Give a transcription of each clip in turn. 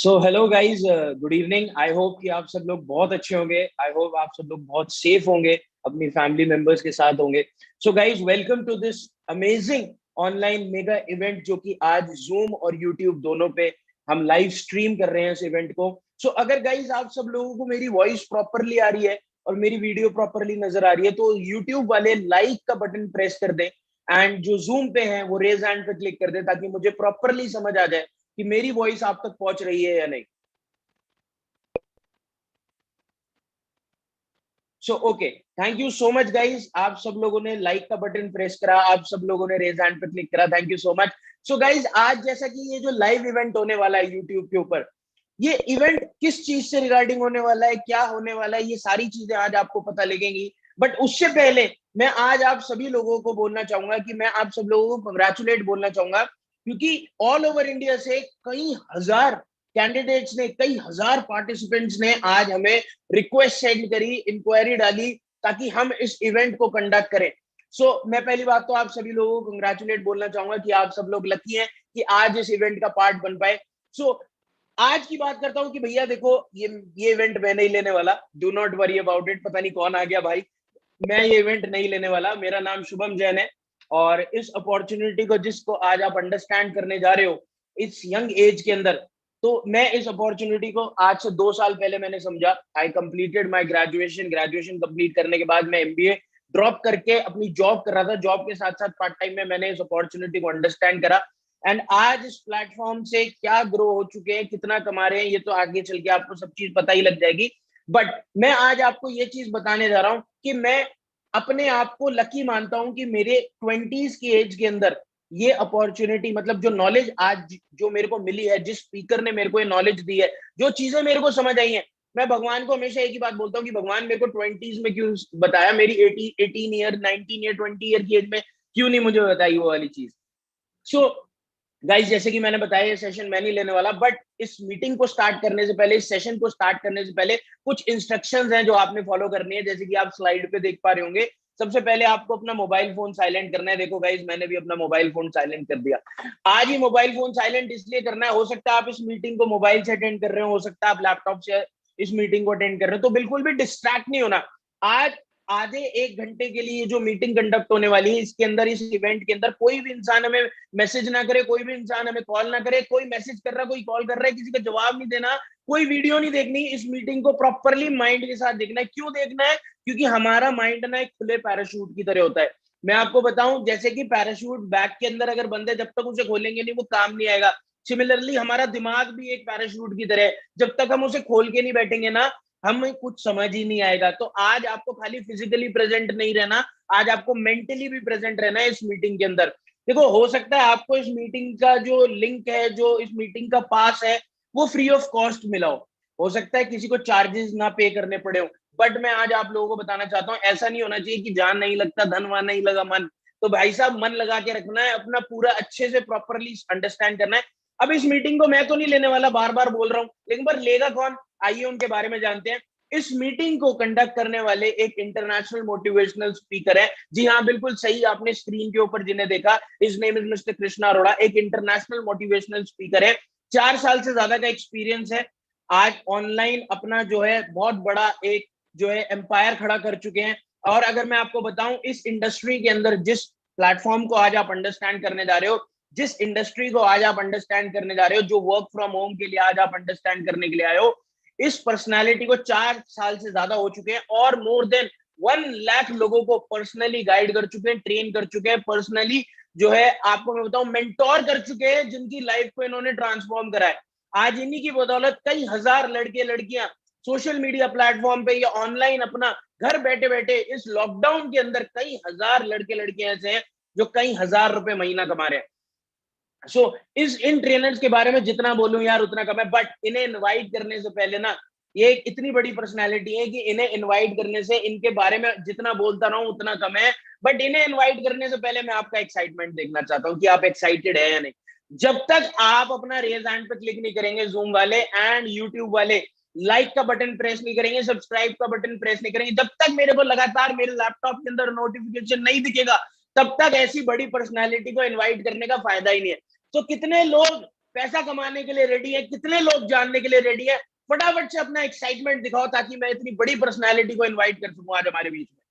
So hello guys, good evening. I hope कि आप सब लोग बहुत अच्छे होंगे। आई होप आप सब लोग बहुत सेफ होंगे, अपनी फैमिली मेंबर्स के साथ होंगे। So guys, welcome to this amazing online mega event जो कि आज जूम और यूट्यूब दोनों पे हम लाइव स्ट्रीम कर रहे हैं इस इवेंट को। सो अगर गाइज आप सब लोगों को मेरी वॉइस प्रॉपरली आ रही है और मेरी वीडियो प्रॉपरली नजर आ रही है तो यूट्यूब वाले लाइक का बटन प्रेस कर दें, एंड जो जूम पे हैं वो रेज हैंड पे क्लिक कर दें ताकि मुझे प्रॉपरली समझ आ जाए कि मेरी वॉइस आप तक पहुंच रही है या नहीं। So okay, thank you so much guys. आप सब लोगों ने लाइक का बटन प्रेस करा, आप सब लोगों ने रेज हैंड पे क्लिक करा, thank you so much. So guys, आज जैसा कि ये जो लाइव इवेंट होने वाला है यूट्यूब के ऊपर, ये इवेंट किस चीज से रिगार्डिंग होने वाला है, क्या होने वाला है, ये सारी चीजें आज आपको पता लगेंगी। बट उससे पहले मैं आज आप सभी लोगों को बोलना चाहूंगा कि मैं आप सब लोगों को कंग्रेचुलेट बोलना चाहूंगा, क्योंकि ऑल ओवर इंडिया से कई हजार कैंडिडेट्स ने, कई हजार पार्टिसिपेंट्स ने आज हमें रिक्वेस्ट सेंड करी, इंक्वायरी डाली ताकि हम इस इवेंट को कंडक्ट करें। मैं पहली बात तो आप सभी लोगों को कंग्रेचुलेट बोलना चाहूंगा कि आप सब लोग लकी हैं कि आज इस इवेंट का पार्ट बन पाए। सो आज की बात करता हूं कि भैया देखो, ये इवेंट मैं नहीं लेने वाला। Do not worry about it. पता नहीं कौन आ गया भाई। मैं ये इवेंट नहीं लेने वाला। मेरा नाम शुभम जैन है और इस अपॉर्चुनिटी को जिसको आज आप अंडरस्टैंड करने जा रहे हो इस यंग एज के अंदर, तो मैं इस अपॉर्चुनिटी को आज से 2 साल पहले मैंने समझा। I completed my graduation. Graduation complete करने के बाद मैं एमबीए ड्रॉप करके अपनी जॉब कर रहा था। जॉब के साथ साथ पार्ट टाइम में मैंने इस अपॉर्चुनिटी को अंडरस्टैंड करा, एंड आज इस प्लेटफॉर्म से क्या ग्रो हो चुके हैं, कितना कमा रहे हैं, ये तो आगे चल के आपको सब चीज पता ही लग जाएगी। बट मैं आज आपको ये चीज बताने जा रहा हूं कि मैं अपने आप को लकी मानता हूं कि मेरे 20s की एज के अंदर ये अपॉर्चुनिटी, मतलब जो नॉलेज आज जो मेरे को मिली है, जिस स्पीकर ने मेरे को ये नॉलेज दी है, जो चीजें मेरे को समझ आई हैं, मैं भगवान को हमेशा एक ही बात बोलता हूँ कि भगवान मेरे को 20s में क्यों बताया, मेरी 18 ईयर 19 ईयर 20 ईयर की एज में क्यों नहीं मुझे बताई वो वाली चीज। सो गाइस, जैसे कि मैंने बताया ये सेशन मैं नहीं लेने वाला, बट इस मीटिंग को स्टार्ट करने से पहले, इस सेशन को स्टार्ट करने से पहले कुछ इंस्ट्रक्शंस हैं जो आपने फॉलो करनी है। जैसे कि आप स्लाइड पे देख पा रहे होंगे, सबसे पहले आपको अपना मोबाइल फोन साइलेंट करना है। देखो गाइस, मैंने भी अपना मोबाइल फोन साइलेंट कर दिया। आज ही मोबाइल फोन साइलेंट इसलिए करना है, हो सकता है आप इस मीटिंग को मोबाइल से अटेंड कर रहे हो सकता है आप लैपटॉप से इस मीटिंग को अटेंड कर रहे हो, तो बिल्कुल भी डिस्ट्रैक्ट नहीं होना। आज आधे 1 घंटे के लिए जो मीटिंग कंडक्ट होने वाली है, इसके अंदर, इस इवेंट के अंदर कोई भी इंसान हमें मैसेज ना करे, कोई भी इंसान हमें कॉल ना करे। कोई मैसेज कर रहा है, कोई कॉल कर रहा है, किसी का जवाब नहीं देना, कोई वीडियो नहीं देखनी। इस मीटिंग को प्रॉपरली माइंड के साथ देखना है। क्यों देखना है? क्योंकि हमारा माइंड ना एक खुले पैराशूट की तरह होता है। मैं आपको बताऊं, जैसे कि पैराशूट बैग के अंदर अगर बंद है, जब तक उसे खोलेंगे नहीं वो काम नहीं आएगा। सिमिलरली हमारा दिमाग भी एक पैराशूट की तरह है, जब तक हम उसे खोल के नहीं बैठेंगे ना, हमें कुछ समझ ही नहीं आएगा। तो आज आपको खाली फिजिकली प्रेजेंट नहीं रहना, आज आपको मेंटली भी प्रेजेंट रहना है इस मीटिंग के अंदर। देखो, हो सकता है आपको इस मीटिंग का जो लिंक है, जो इस मीटिंग का पास है, वो फ्री ऑफ कॉस्ट मिला हो सकता है किसी को चार्जेस ना पे करने पड़े हो। बट मैं आज आप लोगों को बताना चाहता हूँ, ऐसा नहीं होना चाहिए कि जान नहीं लगता धन, वहां नहीं लगा मन। तो भाई साहब, मन लगा के रखना है अपना, पूरा अच्छे से प्रॉपरली अंडरस्टैंड करना है। अब इस मीटिंग को मैं तो नहीं लेने वाला, बार बार बोल रहा हूँ, लेकिन पर लेगा कौन, आइए उनके बारे में जानते हैं। इस मीटिंग को कंडक्ट करने वाले एक इंटरनेशनल मोटिवेशनल स्पीकर है। जी हाँ, बिल्कुल सही, आपने स्क्रीन के ऊपर जिन्हें देखा, is name is mister Krishna Arora. एक इंटरनेशनल मोटिवेशनल स्पीकर है, 4 साल से ज्यादा का एक्सपीरियंस है। आज ऑनलाइन अपना जो है बहुत बड़ा एक जो है एम्पायर खड़ा कर चुके हैं। और अगर मैं आपको बताऊं, इस इंडस्ट्री के अंदर जिस प्लेटफॉर्म को आज आप अंडरस्टैंड करने जा रहे हो, जिस इंडस्ट्री को आज आप अंडरस्टैंड करने जा रहे हो, जो वर्क फ्रॉम होम के लिए आज आप अंडरस्टैंड करने के लिए आए हो, इस पर्सनालिटी को 4 साल से ज्यादा हो चुके हैं और मोर देन 1 लाख लोगों को पर्सनली गाइड कर चुके हैं, ट्रेन कर चुके हैं, पर्सनली जो है आपको मैं बताऊं मेंटोर कर चुके हैं, जिनकी लाइफ को इन्होंने ट्रांसफॉर्म करा है। आज इन्हीं की बदौलत कई हजार लड़के लड़कियां सोशल मीडिया प्लेटफॉर्म पे या ऑनलाइन अपना घर बैठे बैठे इस लॉकडाउन के अंदर कई हजार लड़के लड़कियां ऐसे हैं जो कई हजार रुपए महीना कमा रहे हैं। इस इन ट्रेनर्स के बारे में जितना बोलूं यार उतना कम है। बट इन्हें इनवाइट करने से पहले ना, ये एक इतनी बड़ी पर्सनालिटी है कि इन्हें इनवाइट करने से, इनके बारे में जितना बोलता रहूं उतना कम है। बट इन्हें इनवाइट करने से पहले मैं आपका एक्साइटमेंट देखना चाहता हूं कि आप एक्साइटेड है या नहीं। जब तक आप अपना रेज हैंड पे क्लिक नहीं करेंगे, जूम वाले एंड यूट्यूब वाले लाइक का बटन प्रेस नहीं करेंगे, सब्सक्राइब का बटन प्रेस नहीं करेंगे, जब तक मेरे को लगातार मेरे लैपटॉप के अंदर नोटिफिकेशन नहीं दिखेगा, तब तक ऐसी बड़ी पर्सनैलिटी को इन्वाइट करने का फायदा ही नहीं है। तो कितने लोग पैसा कमाने के लिए रेडी है, कितने लोग जानने के लिए रेडी है? फटाफट से अपना एक्साइटमेंट दिखाओ ताकि मैं इतनी बड़ी पर्सनैलिटी को इन्वाइट कर सकूं आज हमारे बीच में।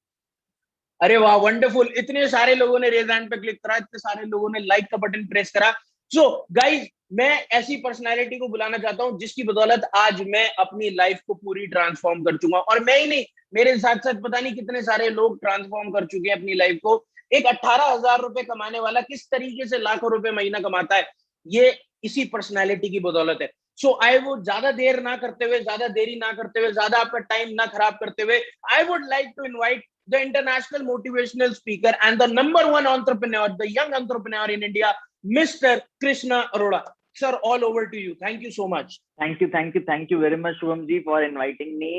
अरे वाह, वंडरफुल, इतने सारे लोगों ने रेज हैंड पे क्लिक करा, इतने सारे लोगों ने लाइक का बटन प्रेस करा। सो गाइज, मैं ऐसी पर्सनैलिटी को बुलाना चाहता हूं जिसकी बदौलत आज मैं अपनी लाइफ को पूरी ट्रांसफॉर्म कर चुका हूं, और मैं ही नहीं, मेरे साथ साथ पता नहीं कितने सारे लोग ट्रांसफॉर्म कर चुके हैं अपनी लाइफ को। एक 18,000 रुपए कमाने वाला किस तरीके से लाखों रुपए महीना कमाता है, ये इसी पर्सनैलिटी की बदौलत है। सो आई वुड ज्यादा देर ना करते हुए, ज्यादा देरी ना करते हुए, ज्यादा आपका टाइम ना खराब करते हुए, I would like to invite the international motivational speaker and the #1 entrepreneur, the young entrepreneur in India, Mr. Krishna Arora. Sir, all over to you. Thank you so much. Thank you very much, Shubham ji, for inviting me.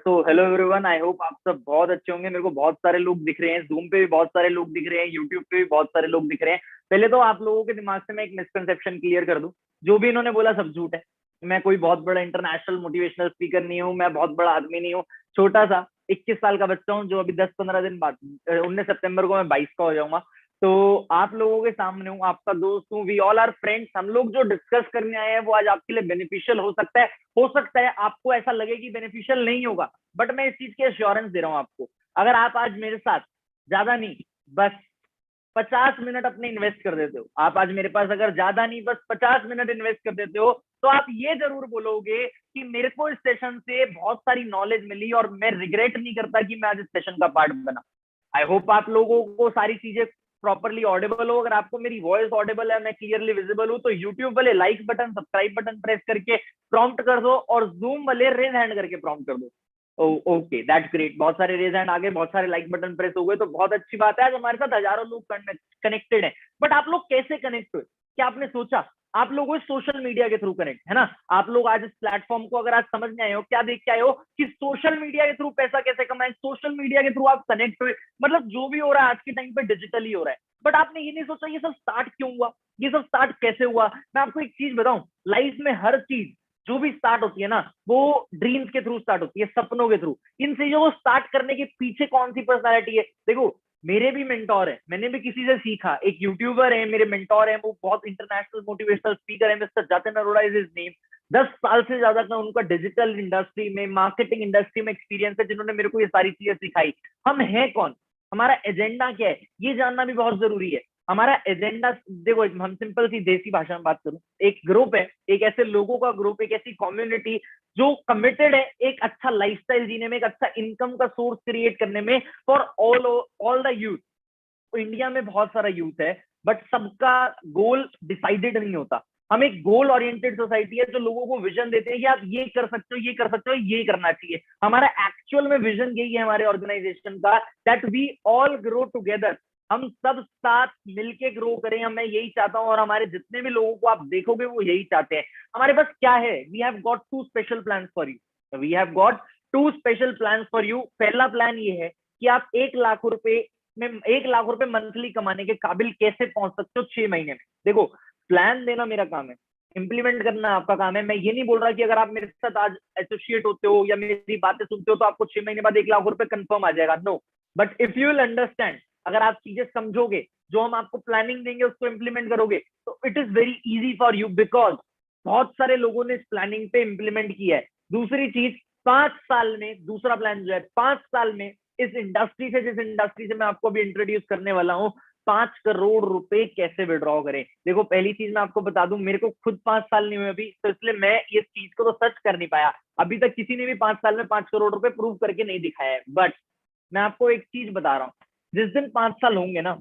So, hello everyone. I hope आप सब बहुत अच्छे होंगे। मेरे को बहुत सारे लोग दिख रहे हैं, Zoom पे भी बहुत सारे लोग दिख रहे हैं, YouTube पे भी बहुत सारे लोग दिख रहे हैं। पहले तो आप लोगों के दिमाग से मैं एक मिसकंसेप्शन क्लियर कर दूं, जो भी इन्होंने बोला सब झूठ है। मैं कोई बहुत बड़ा इंटरनेशनल मोटिवेशनल स्पीकर नहीं हूँ, मैं बहुत बड़ा आदमी नहीं हूँ, छोटा सा 21 साल का बच्चा हूँ, जो अभी 10-15 दिन बाद 19 सितंबर को मैं 22 का हो जाऊंगा। तो आप लोगों के सामने हूँ, आपका दोस्त हूँ, वी ऑल आर फ्रेंड्स। हम लोग जो डिस्कस करने आए हैं वो आज आपके लिए बेनिफिशियल हो सकता है आपको ऐसा लगे कि बेनिफिशियल नहीं होगा, बट मैं इस चीज की एश्योरेंस दे रहा हूँ आपको। अगर आप आज मेरे साथ ज्यादा नहीं बस 50 मिनट अपने इन्वेस्ट कर देते हो, आप आज मेरे पास अगर ज्यादा नहीं बस 50 मिनट इन्वेस्ट कर देते हो, तो आप ये जरूर बोलोगे कि मेरे को इस सेशन से बहुत सारी नॉलेज मिली और मैं रिग्रेट नहीं करता कि मैं आज इस सेशन का पार्ट बना। आई होप आप लोगों को सारी चीजें प्रॉपरली ऑडिबल हो। अगर आपको मेरी वॉइस ऑडिबल है, मैं क्लियरली विजिबल हूँ, तो यूट्यूब वाले like button, subscribe button press करके प्रॉम्प्ट कर दो, और जूम वाले रेज हैंड करके प्रॉम्प्ट कर दो। Okay, that's great. बहुत सारे रेज हैंड आ गए, बहुत सारे लाइक बटन प्रेस हो गए, तो बहुत अच्छी बात है। आज हमारे साथ हजारों लोग कनेक्टेड हैं। बट आप लोग कैसे कनेक्ट हुए? क्या आपने सोचा? आप लोग सोशल मीडिया के थ्रू कनेक्ट है ना। आप लोग आज इस प्लेटफॉर्म को अगर आज समझ में आए हो, क्या देख के आए हो कि सोशल मीडिया के थ्रू पैसा कैसे कमाएं, सोशल मीडिया के थ्रू आप कनेक्ट हुए। मतलब जो भी हो रहा है आज के टाइम पे डिजिटली हो रहा है। बट आपने ये नहीं सोचा ये सब स्टार्ट क्यों हुआ, ये सब स्टार्ट कैसे हुआ। मैं आपको एक चीज बताऊं, लाइफ में हर चीज जो भी स्टार्ट होती है ना, वो ड्रीम्स के थ्रू स्टार्ट होती है, सपनों के थ्रू। इन चीजों को स्टार्ट करने के पीछे कौन सी पर्सनालिटी है? देखो, मेरे भी मेंटोर है, मैंने भी किसी से सीखा। एक यूट्यूबर है मेरे मेंटोर है, वो बहुत इंटरनेशनल मोटिवेशनल स्पीकर है, mister Jatin Arora is his name. 10 साल से ज्यादा का उनका डिजिटल इंडस्ट्री में, मार्केटिंग इंडस्ट्री में एक्सपीरियंस है, जिन्होंने मेरे को ये सारी चीजें सिखाई। हम हैं कौन, हमारा एजेंडा क्या है, ये जानना भी बहुत जरूरी है। हमारा एजेंडा देखो, हम सिंपल सी देसी भाषा में बात करूं, एक ग्रुप है, एक ऐसे लोगों का ग्रुप, एक ऐसी कम्युनिटी जो कमिटेड है एक अच्छा लाइफस्टाइल जीने में, एक अच्छा इनकम का सोर्स क्रिएट करने में, for all the youth. India में बहुत सारा यूथ है, बट सबका गोल डिसाइडेड नहीं होता। हम एक गोल ओरिएंटेड सोसाइटी है, जो लोगों को विजन देते हैं कि आप ये कर सकते हो, ये कर सकते हो, ये करना चाहिए। हमारा एक्चुअल में विजन यही है हमारे ऑर्गेनाइजेशन का, that we all grow together. हम सब साथ मिलके ग्रो करें, मैं यही चाहता हूं, और हमारे जितने भी लोगों को आप देखोगे वो यही चाहते हैं। हमारे पास क्या है? We have got 2 special plans for you. We have got 2 special plans for you. पहला प्लान ये है कि आप 1 लाख रुपए में 1 लाख रुपए मंथली कमाने के काबिल कैसे पहुंच सकते हो 6 महीने में। देखो, प्लान देना मेरा काम है, इंप्लीमेंट करना आपका काम है। मैं ये नहीं बोल रहा कि अगर आप मेरे साथ आज एसोसिएट होते हो या मेरी बातें सुनते हो तो आपको 6 महीने बाद 1 लाख रुपए कंफर्म आ जाएगा। No, but if you will understand, अगर आप चीजें समझोगे, जो हम आपको प्लानिंग देंगे उसको इंप्लीमेंट करोगे, तो it is very easy for you, because बहुत सारे लोगों ने इस प्लानिंग पे इंप्लीमेंट किया है। दूसरी चीज, 5 साल में, दूसरा प्लान जो है, 5 साल में इस इंडस्ट्री से, जिस इंडस्ट्री से मैं आपको अभी इंट्रोड्यूस करने वाला हूँ, 5 करोड़ रुपए कैसे विड्रॉ करें। देखो, पहली चीज मैं आपको बता दूं, मेरे को खुद 5 साल नहीं हुए अभी, तो इसलिए मैं इस चीज को तो सच कर नहीं पाया। अभी तक किसी ने भी 5 साल में 5 करोड़ रुपए प्रूव करके नहीं दिखाया है। बट मैं आपको एक चीज बता रहा हूँ, जिस दिन 5 साल होंगे ना,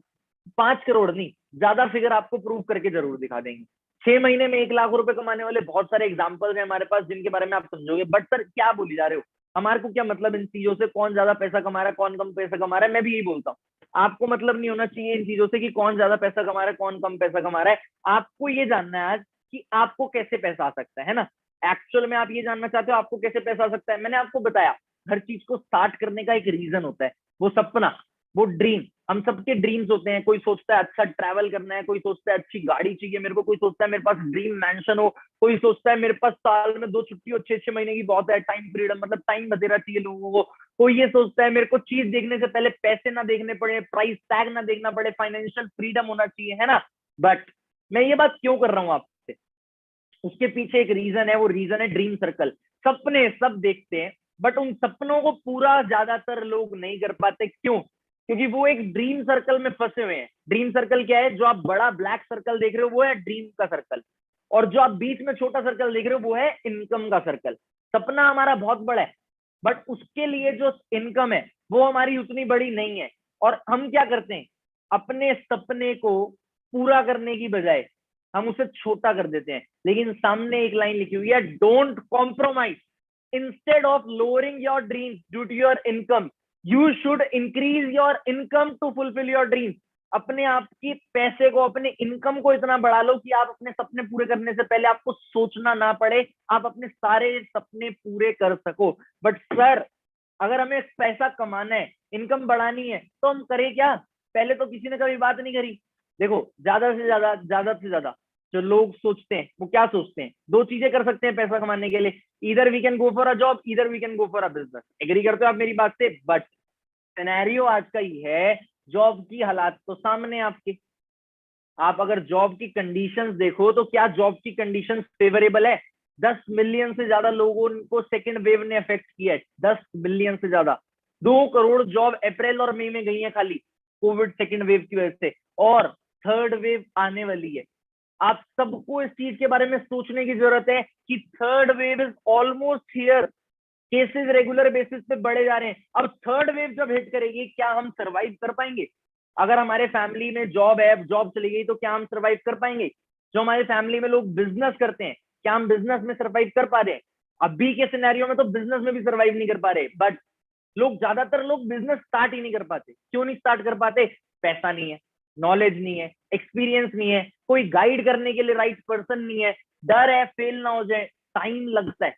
5 करोड़ नहीं, ज्यादा फिगर आपको प्रूव करके जरूर दिखा देंगे। 6 महीने में 1 लाख रुपए कमाने वाले बहुत सारे एग्जाम्पल्स हैं हमारे पास, जिनके बारे में आप समझोगे। बट सर, क्या बोली जा रहे हो, हमारे को क्या मतलब इन चीजों से, कौन ज्यादा पैसा कमा रहा है, कौन कम पैसा कमा रहा है। मैं भी यही बोलता हूँ, आपको मतलब नहीं होना चाहिए इन चीजों से कि कौन ज्यादा पैसा कमा रहा है, कौन कम पैसा कमा रहा है। आपको ये जानना है आज कि आपको कैसे पैसा आ सकता है ना। एक्चुअल में आप ये जानना चाहते हो आपको कैसे पैसा आ सकता है। मैंने आपको बताया, हर चीज को स्टार्ट करने का एक रीजन होता है, वो सपना, वो ड्रीम। हम सबके ड्रीम्स होते हैं। कोई सोचता है अच्छा ट्रैवल करना है, कोई सोचता है अच्छी गाड़ी चाहिए मेरे को, कोई सोचता है मेरे पास ड्रीम मैंशन हो, कोई सोचता है मेरे पास साल में 2 छुट्टी हो, 6-6 महीने की बहुत है, टाइम फ्रीडम, मतलब टाइम बतेरा चाहिए लोगों को। कोई ये सोचता है मेरे को चीज देखने से पहले पैसे ना देखने पड़े, प्राइस टैग ना देखना पड़े, फाइनेंशियल फ्रीडम होना चाहिए, है ना। बट मैं ये बात क्यों कर रहा हूँ आपसे, उसके पीछे एक रीजन है, वो रीजन है ड्रीम सर्कल। सपने सब देखते हैं, बट उन सपनों को पूरा ज्यादातर लोग नहीं कर पाते। क्यों? क्योंकि वो एक ड्रीम सर्कल में फंसे हुए हैं। ड्रीम सर्कल क्या है? जो आप बड़ा ब्लैक सर्कल देख रहे हो वो है ड्रीम का सर्कल, और जो आप बीच में छोटा सर्कल देख रहे हो वो है इनकम का सर्कल। सपना हमारा बहुत बड़ा है, बट उसके लिए जो इनकम है वो हमारी उतनी बड़ी नहीं है। और हम क्या करते हैं, अपने सपने को पूरा करने की बजाय हम उसे छोटा कर देते हैं। लेकिन सामने एक लाइन लिखी हुई है, don't compromise, instead of lowering your dreams due to your income, you should increase your income to fulfil your dreams. अपने आप की पैसे को, अपने इनकम को इतना बढ़ा लो कि आप अपने सपने पूरे करने से पहले आपको सोचना ना पड़े, आप अपने सारे सपने पूरे कर सको। बट सर, अगर हमें पैसा कमाना है, इनकम बढ़ानी है, तो हम करें क्या? पहले तो किसी ने कभी बात नहीं करी। देखो, ज्यादा से ज्यादा जो लोग सोचते हैं वो क्या सोचते हैं? दो चीजें कर सकते हैं पैसा कमाने के लिए, इधर we can go for a job, इधर we can go for a business. Agree करते हो आप मेरी बात से? बट सिनेरियो आज का ही है, जॉब की हालात तो सामने आपके। आप अगर जॉब की कंडीशंस देखो तो क्या जॉब की कंडीशंस फेवरेबल है? 10 मिलियन से ज्यादा लोगों को सेकेंड वेव ने अफेक्ट किया है। 10 मिलियन से ज्यादा, 2 करोड़ जॉब अप्रैल और मई में गई है खाली कोविड सेकेंड वेव की वजह से, और थर्ड वेव आने वाली है। आप सबको इस चीज के बारे में सोचने की जरूरत है कि third wave is almost here. Cases regular basis पे बढ़े जा रहे हैं। अब थर्ड वेव जब हिट करेगी, क्या हम सरवाइव कर पाएंगे? अगर हमारे फैमिली में जॉब है, जॉब चली गई, तो क्या हम सरवाइव कर पाएंगे? जो हमारे फैमिली में लोग बिजनेस करते हैं, क्या हम बिजनेस में सरवाइव कर पा रहे हैं? अभी के सिनेरियो में तो बिजनेस में भी सरवाइव नहीं कर पा रहे। बट ज्यादातर लोग बिजनेस स्टार्ट ही नहीं कर पाते। क्यों नहीं स्टार्ट कर पाते? पैसा नहीं है, नॉलेज नहीं है, एक्सपीरियंस नहीं है, कोई गाइड करने के लिए राइट पर्सन नहीं है, डर है फेल ना हो जाए, टाइम लगता है,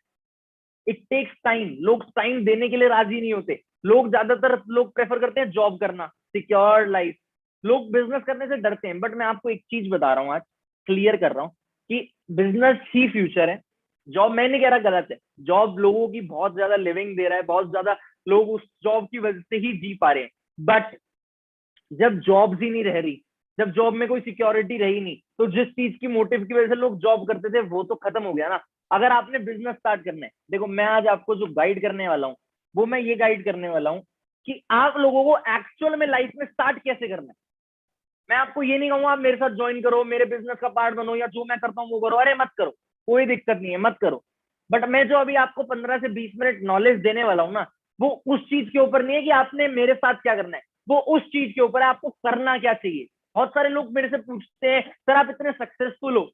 इट टेक्स टाइम। लोग टाइम देने के लिए राजी नहीं होते। ज्यादातर लोग प्रेफर करते हैं जॉब करना, सिक्योर लाइफ। लोग बिजनेस करने से डरते हैं। बट मैं आपको एक चीज बता रहा हूँ, आज क्लियर कर रहा हूँ कि बिजनेस ही फ्यूचर है। जॉब मैं नहीं कह रहा गलत है, जॉब लोगों की बहुत ज्यादा लिविंग दे रहा है, बहुत ज्यादा लोग उस जॉब की वजह से ही जी पा रहे हैं। बट जब जॉब्स ही नहीं रह रही, जब जॉब में कोई सिक्योरिटी रही नहीं, तो जिस चीज की मोटिव की वजह से लोग जॉब करते थे वो तो खत्म हो गया ना। अगर आपने बिजनेस स्टार्ट करना है, देखो मैं आज आपको जो गाइड करने वाला हूँ वो मैं ये गाइड करने वाला हूँ कि आप लोगों को एक्चुअल में लाइफ में स्टार्ट कैसे करना है। मैं आपको ये नहीं कहूंगा आप मेरे साथ ज्वाइन करो, मेरे बिजनेस का पार्ट बनो, या जो मैं करता हूँ वो करो। अरे मत करो, कोई दिक्कत नहीं है, मत करो। बट मैं जो अभी आपको 15 से 20 मिनट नॉलेज देने वाला हूँ ना, वो उस चीज के ऊपर नहीं है कि आपने मेरे साथ क्या करना है, वो उस चीज के ऊपर है आपको करना क्या चाहिए। बहुत सारे लोग मेरे से पूछते हैं, सर आप इतने सक्सेसफुल हो,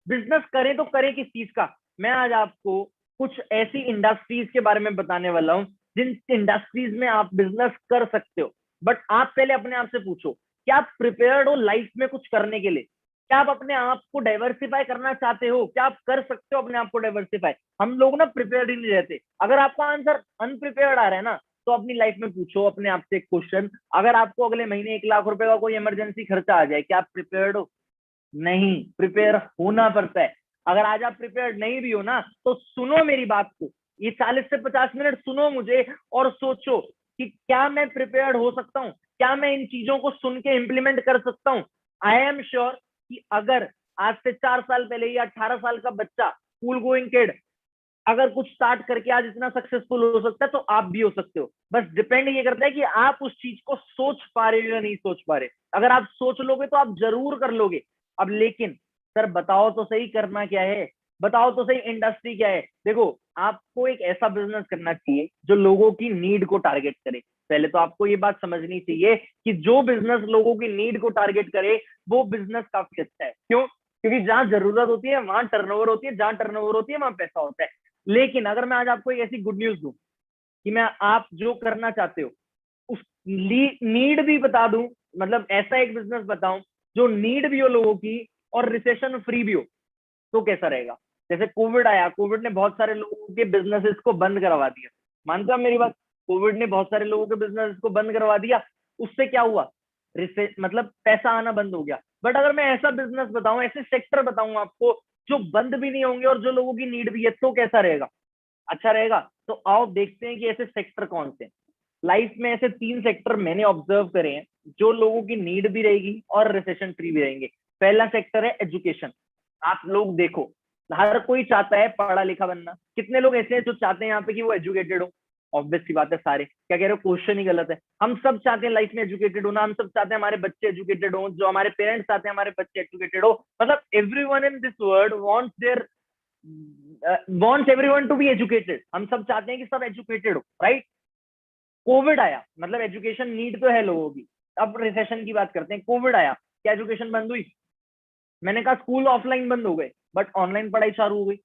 बिजनेस करें तो करें किस चीज का? मैं आज आपको कुछ ऐसी इंडस्ट्रीज के बारे में बताने वाला हूँ जिन इंडस्ट्रीज में आप बिजनेस कर सकते हो। बट आप पहले अपने आप से पूछो, क्या आप प्रिपेयर्ड हो लाइफ में कुछ करने के लिए? क्या आप अपने आप को डाइवर्सिफाई करना चाहते हो? क्या आप कर सकते हो अपने आप को डाइवर्सिफाई? हम लोग ना प्रिपेयर्ड ही नहीं रहते। अगर आपका आंसर अनप्रिपेयर्ड आ रहा है ना, तो अपनी लाइफ में पूछो अपने आप से एक क्वेश्चन, अगर आपको अगले महीने 1 लाख रुपए का कोई इमरजेंसी खर्चा आ जाए, क्या आप प्रिपेयर्ड हो? नहीं, प्रिपेयर होना पड़ता है। अगर आज आप प्रिपेयर्ड नहीं भी हो ना, तो सुनो मेरी बात को, ये 40 से 50 मिनट सुनो मुझे और सोचो कि क्या मैं प्रिपेयर्ड हो सकता हूँ, क्या मैं इन चीजों को सुन के इंप्लीमेंट कर सकता हूँ। आई एम श्योर कि अगर आज से 4 साल पहले या 18 साल का बच्चा, स्कूल गोइंग किड, अगर कुछ स्टार्ट करके आज इतना सक्सेसफुल हो सकता है, तो आप भी हो सकते हो। बस डिपेंड ये करता है कि आप उस चीज को सोच पा रहे हो या नहीं सोच पा रहे। अगर आप सोच लोगे तो आप जरूर कर लोगे। अब लेकिन सर बताओ तो सही करना क्या है, बताओ तो सही इंडस्ट्री क्या है? देखो, आपको एक ऐसा बिजनेस करना चाहिए जो लोगों की नीड को टारगेट करे। पहले तो आपको ये बात समझनी चाहिए कि जो बिजनेस लोगों की नीड को टारगेट करे वो बिजनेस काफी अच्छा है। क्यों? क्योंकि जहां जरूरत होती है वहां टर्नओवर होती है, जहां टर्नओवर होती है वहां पैसा होता है। लेकिन अगर मैं आज आपको एक ऐसी गुड न्यूज दूं कि मैं आप जो करना चाहते हो उस नीड भी बता दूं, मतलब ऐसा एक बिजनेस बताऊं जो नीड भी हो लोगों की और रिसेशन फ्री भी हो, तो कैसा रहेगा? जैसे कोविड आया, कोविड ने बहुत सारे लोगों के बिजनेसेस को बंद करवा दिया। मानते हो मेरी बात? कोविड ने बहुत सारे लोगों के बिजनेस को बंद करवा दिया। उससे क्या हुआ? मतलब पैसा आना बंद हो गया। बट अगर मैं ऐसा बिजनेस बताऊं, ऐसे सेक्टर बताऊं आपको जो बंद भी नहीं होंगे और जो लोगों की नीड भी है, तो कैसा रहेगा? अच्छा रहेगा। तो आओ देखते हैं कि ऐसे सेक्टर कौन से। लाइफ में ऐसे 3 सेक्टर मैंने ऑब्जर्व करे हैं जो लोगों की नीड भी रहेगी और रिसेशन फ्री भी रहेंगे। पहला सेक्टर है एजुकेशन। आप लोग देखो, हर कोई चाहता है पढ़ा लिखा बनना। कितने लोग ऐसे हैं जो चाहते हैं यहाँ पे कि वो एजुकेटेड हो? ऑब्वियस सी बात है, सारे। क्या कह रहे हो? क्वेश्चन ही गलत है। हम सब चाहते हैं लाइफ में एजुकेटेड होना, हम सब चाहते हैं हमारे बच्चे एजुकेटेड हो, जो हमारे पेरेंट्स चाहते हैं हमारे बच्चे एजुकेटेड हो। मतलब everyone in this world wants everyone to be educated. हम सब चाहते हैं कि सब एजुकेटेड हो, राइट? कोविड आया, मतलब एजुकेशन नीड तो है लोगों की। अब रिसेशन की बात करते हैं। कोविड आया, क्या एजुकेशन बंद हुई? मैंने कहा स्कूल ऑफलाइन बंद हो गए, बट ऑनलाइन पढ़ाई चालू हो गई।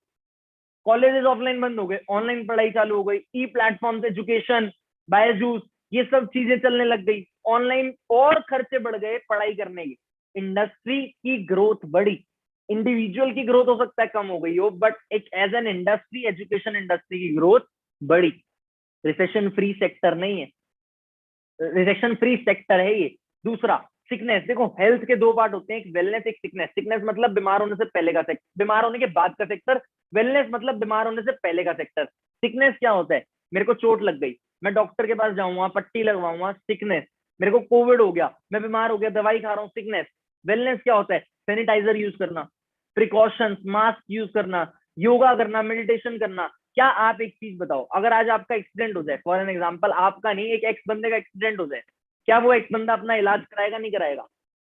कॉलेजेस ऑफलाइन बंद हो गए, ऑनलाइन पढ़ाई चालू हो गई। ई प्लेटफॉर्म एजुकेशन, बायजूस, ये सब चीजें चलने लग गई ऑनलाइन, और खर्चे बढ़ गए पढ़ाई करने के। इंडस्ट्री की ग्रोथ बढ़ी। इंडिविजुअल की ग्रोथ हो सकता है कम हो गई हो, बट एक as an industry, education industry की ग्रोथ बढ़ी। रिसेशन फ्री सेक्टर नहीं है, रिजेक्शन फ्री सेक्टर है ये। दूसरा, सिकनेस। देखो, हेल्थ के दो पार्ट होते हैं, एक वेलनेस, एक सिकनेस। सिकनेस मतलब बीमार होने से पहले का सेक्टर, बीमार होने के बाद का सेक्टर। वेलनेस मतलब बीमार होने से पहले का सेक्टर। सिकनेस क्या होता है? मेरे को चोट लग गई, मैं डॉक्टर के पास जाऊंगा, पट्टी लगवाऊंगा, सिकनेस। मेरे को कोविड हो गया, मैं बीमार हो गया, दवाई खा रहा हूँ, सिकनेस। वेलनेस क्या होता है? सैनिटाइजर यूज करना, प्रिकॉशंस, मास्क यूज करना, योगा करना, मेडिटेशन करना। क्या आप एक चीज बताओ, अगर आज आपका एक्सीडेंट हो जाए, फॉर एन एग्जाम्पल, आपका नहीं, एक एक्स बंदे का एक्सीडेंट हो जाए, क्या वो एक्स बंदा अपना इलाज कराएगा? नहीं कराएगा।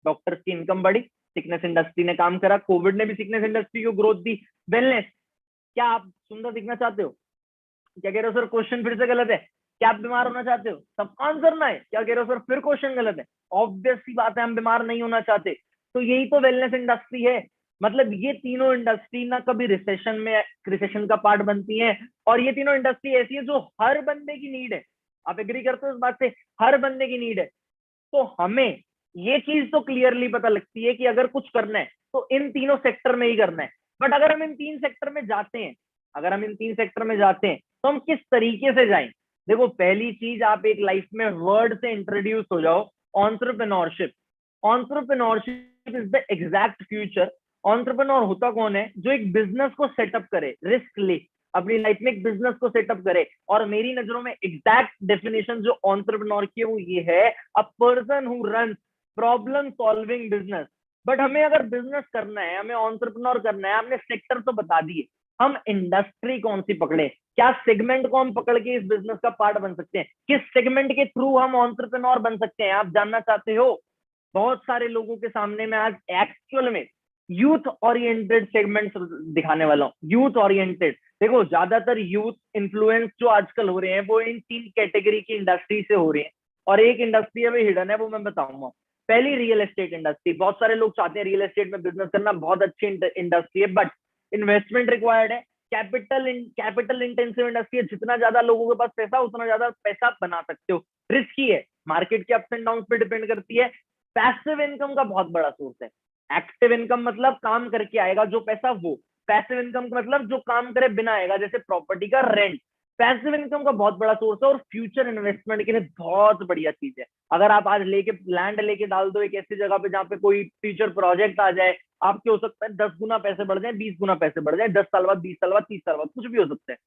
डॉक्टर्स की इनकम बढ़ी, सिकनेस इंडस्ट्री ने काम करा, कोविड ने भी सिकनेस इंडस्ट्री को ग्रोथ दी। वेलनेस, क्या आप सुंदर दिखना चाहते हो? क्या कह रहे हो सर? क्वेश्चन फिर से गलत है। क्या आप बीमार होना चाहते हो? सबको आंसर ना है। क्या कह रहे हो सर? फिर क्वेश्चन गलत है। ऑब्वियस सी बात है, हम बीमार नहीं होना चाहते। तो यही तो वेलनेस इंडस्ट्री है। मतलब ये तीनों इंडस्ट्री ना कभी रिसेशन में, रिसेशन का पार्ट बनती है, और ये तीनों इंडस्ट्री ऐसी है जो हर बंदे की नीड है। आप एग्री करते हो इस बात से? हर बंदे की नीड है। तो हमें ये चीज तो क्लियरली पता लगती है कि अगर कुछ करना है तो इन तीनों सेक्टर में ही करना है। बट अगर हम इन तीन सेक्टर में जाते हैं, अगर हम इन तीन सेक्टर में जाते हैं तो हम किस तरीके से जाएं? देखो, पहली चीज, आप एक लाइफ में वर्ड से इंट्रोड्यूस हो जाओ, entrepreneurship. Entrepreneurship is the exact future. Entrepreneur होता कौन है? जो एक बिजनेस को सेटअप करे, रिस्क ले, अपनी लाइफ में एक बिजनेस को सेटअप करे। और मेरी नजरों में एग्जैक्ट डेफिनेशन जो एंटरप्रेन्योर की है वो ये है, a person who run problem solving business. But हमें अगर बिजनेस करना है, हमें एंटरप्रेन्योर करना है, हमने सेक्टर तो बता दिए, हम इंडस्ट्री कौन सी पकड़े? क्या सेगमेंट को हम पकड़ के इस बिजनेस का पार्ट बन सकते हैं? किस सेगमेंट के थ्रू हम एंटरप्रेन्योर बन सकते हैं? आप जानना चाहते हो? बहुत सारे लोगों के सामने मैं आज एक्चुअल में यूथ ओरिएंटेड सेगमेंट दिखाने वाला हूँ। Youth oriented. देखो, ज्यादातर यूथ इन्फ्लुएंस जो आजकल हो रहे हैं वो इन तीन कैटेगरी की इंडस्ट्री से हो रहे हैं, और एक इंडस्ट्री अभी हिडन है, वो मैं बताऊंगा। पहली, रियल एस्टेट इंडस्ट्री। बहुत सारे लोग चाहते हैं रियल एस्टेट में बिजनेस करना, बहुत अच्छी इंडस्ट्री है, बट इन्वेस्टमेंट रिक्वायर्ड है। कैपिटल इंटेंसिव इंडस्ट्री है। जितना ज्यादा लोगों के पास पैसा, उतना ज्यादा पैसा बना सकते हो। रिस्की है, मार्केट के अप्स एंड डाउन पे डिपेंड करती है। पैसिव इनकम का बहुत बड़ा सोर्स है। एक्टिव इनकम मतलब काम करके आएगा जो पैसा, वो। पैसिव इनकम मतलब जो काम करे बिना आएगा, जैसे प्रॉपर्टी का रेंट। पैसिव इनकम का बहुत बड़ा सोर्स है, और फ्यूचर इन्वेस्टमेंट के लिए बहुत बढ़िया चीज है। अगर आप आज लेके लैंड लेके डाल दो एक ऐसी जगह पे जहाँ पे कोई फ्यूचर प्रोजेक्ट आ जाए, आपके हो सकता है 10 गुना पैसे बढ़ जाए, 20 गुना पैसे बढ़ जाए, 10 साल बाद, 20 साल बाद, 30 साल बाद, कुछ भी हो सकता है।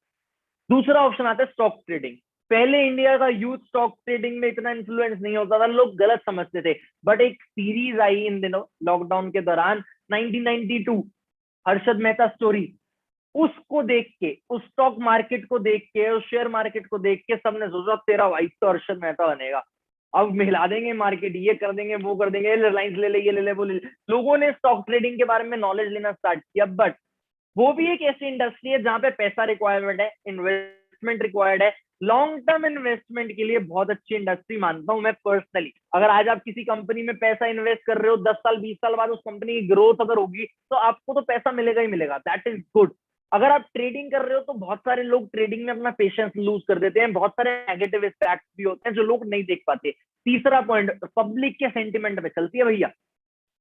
दूसरा ऑप्शन आता है स्टॉक ट्रेडिंग। पहले इंडिया का यूथ स्टॉक ट्रेडिंग में इतना इन्फ्लुएंस नहीं होता था, लोग गलत समझते थे। बट एक सीरीज आई इन दिनों लॉकडाउन के दौरान, 1992, हर्षद मेहता स्टोरी। उसको देख के, उस स्टॉक मार्केट को देख के, उस शेयर मार्केट को देख के सबने सोचा तेरा वाइफ तो हर्षद मेहता बनेगा, अब मिला देंगे मार्केट, ये कर देंगे, वो कर देंगे, रिलायंस ले ले, ये ले ले, वो ले ले। लोगों ने स्टॉक ट्रेडिंग के बारे में नॉलेज लेना स्टार्ट किया। बट वो भी एक ऐसी इंडस्ट्री है जहां पे पैसा रिक्वायरमेंट है, इन्वेस्टमेंट रिक्वायर्ड है। लॉन्ग टर्म इन्वेस्टमेंट के लिए बहुत अच्छी इंडस्ट्री मानता हूं मैं पर्सनली। अगर आज आप किसी कंपनी में पैसा इन्वेस्ट कर रहे हो, 10 साल 20 साल बाद उस कंपनी की ग्रोथ अगर होगी तो आपको तो पैसा मिलेगा ही मिलेगा, दैट इज गुड। अगर आप ट्रेडिंग कर रहे हो तो बहुत सारे लोग ट्रेडिंग में अपना पेशेंस लूज कर देते हैं, बहुत सारे नेगेटिव इफेक्ट्स भी होते हैं जो लोग नहीं देख पाते। तीसरा पॉइंट, पब्लिक के सेंटिमेंट पे चलती है भैया।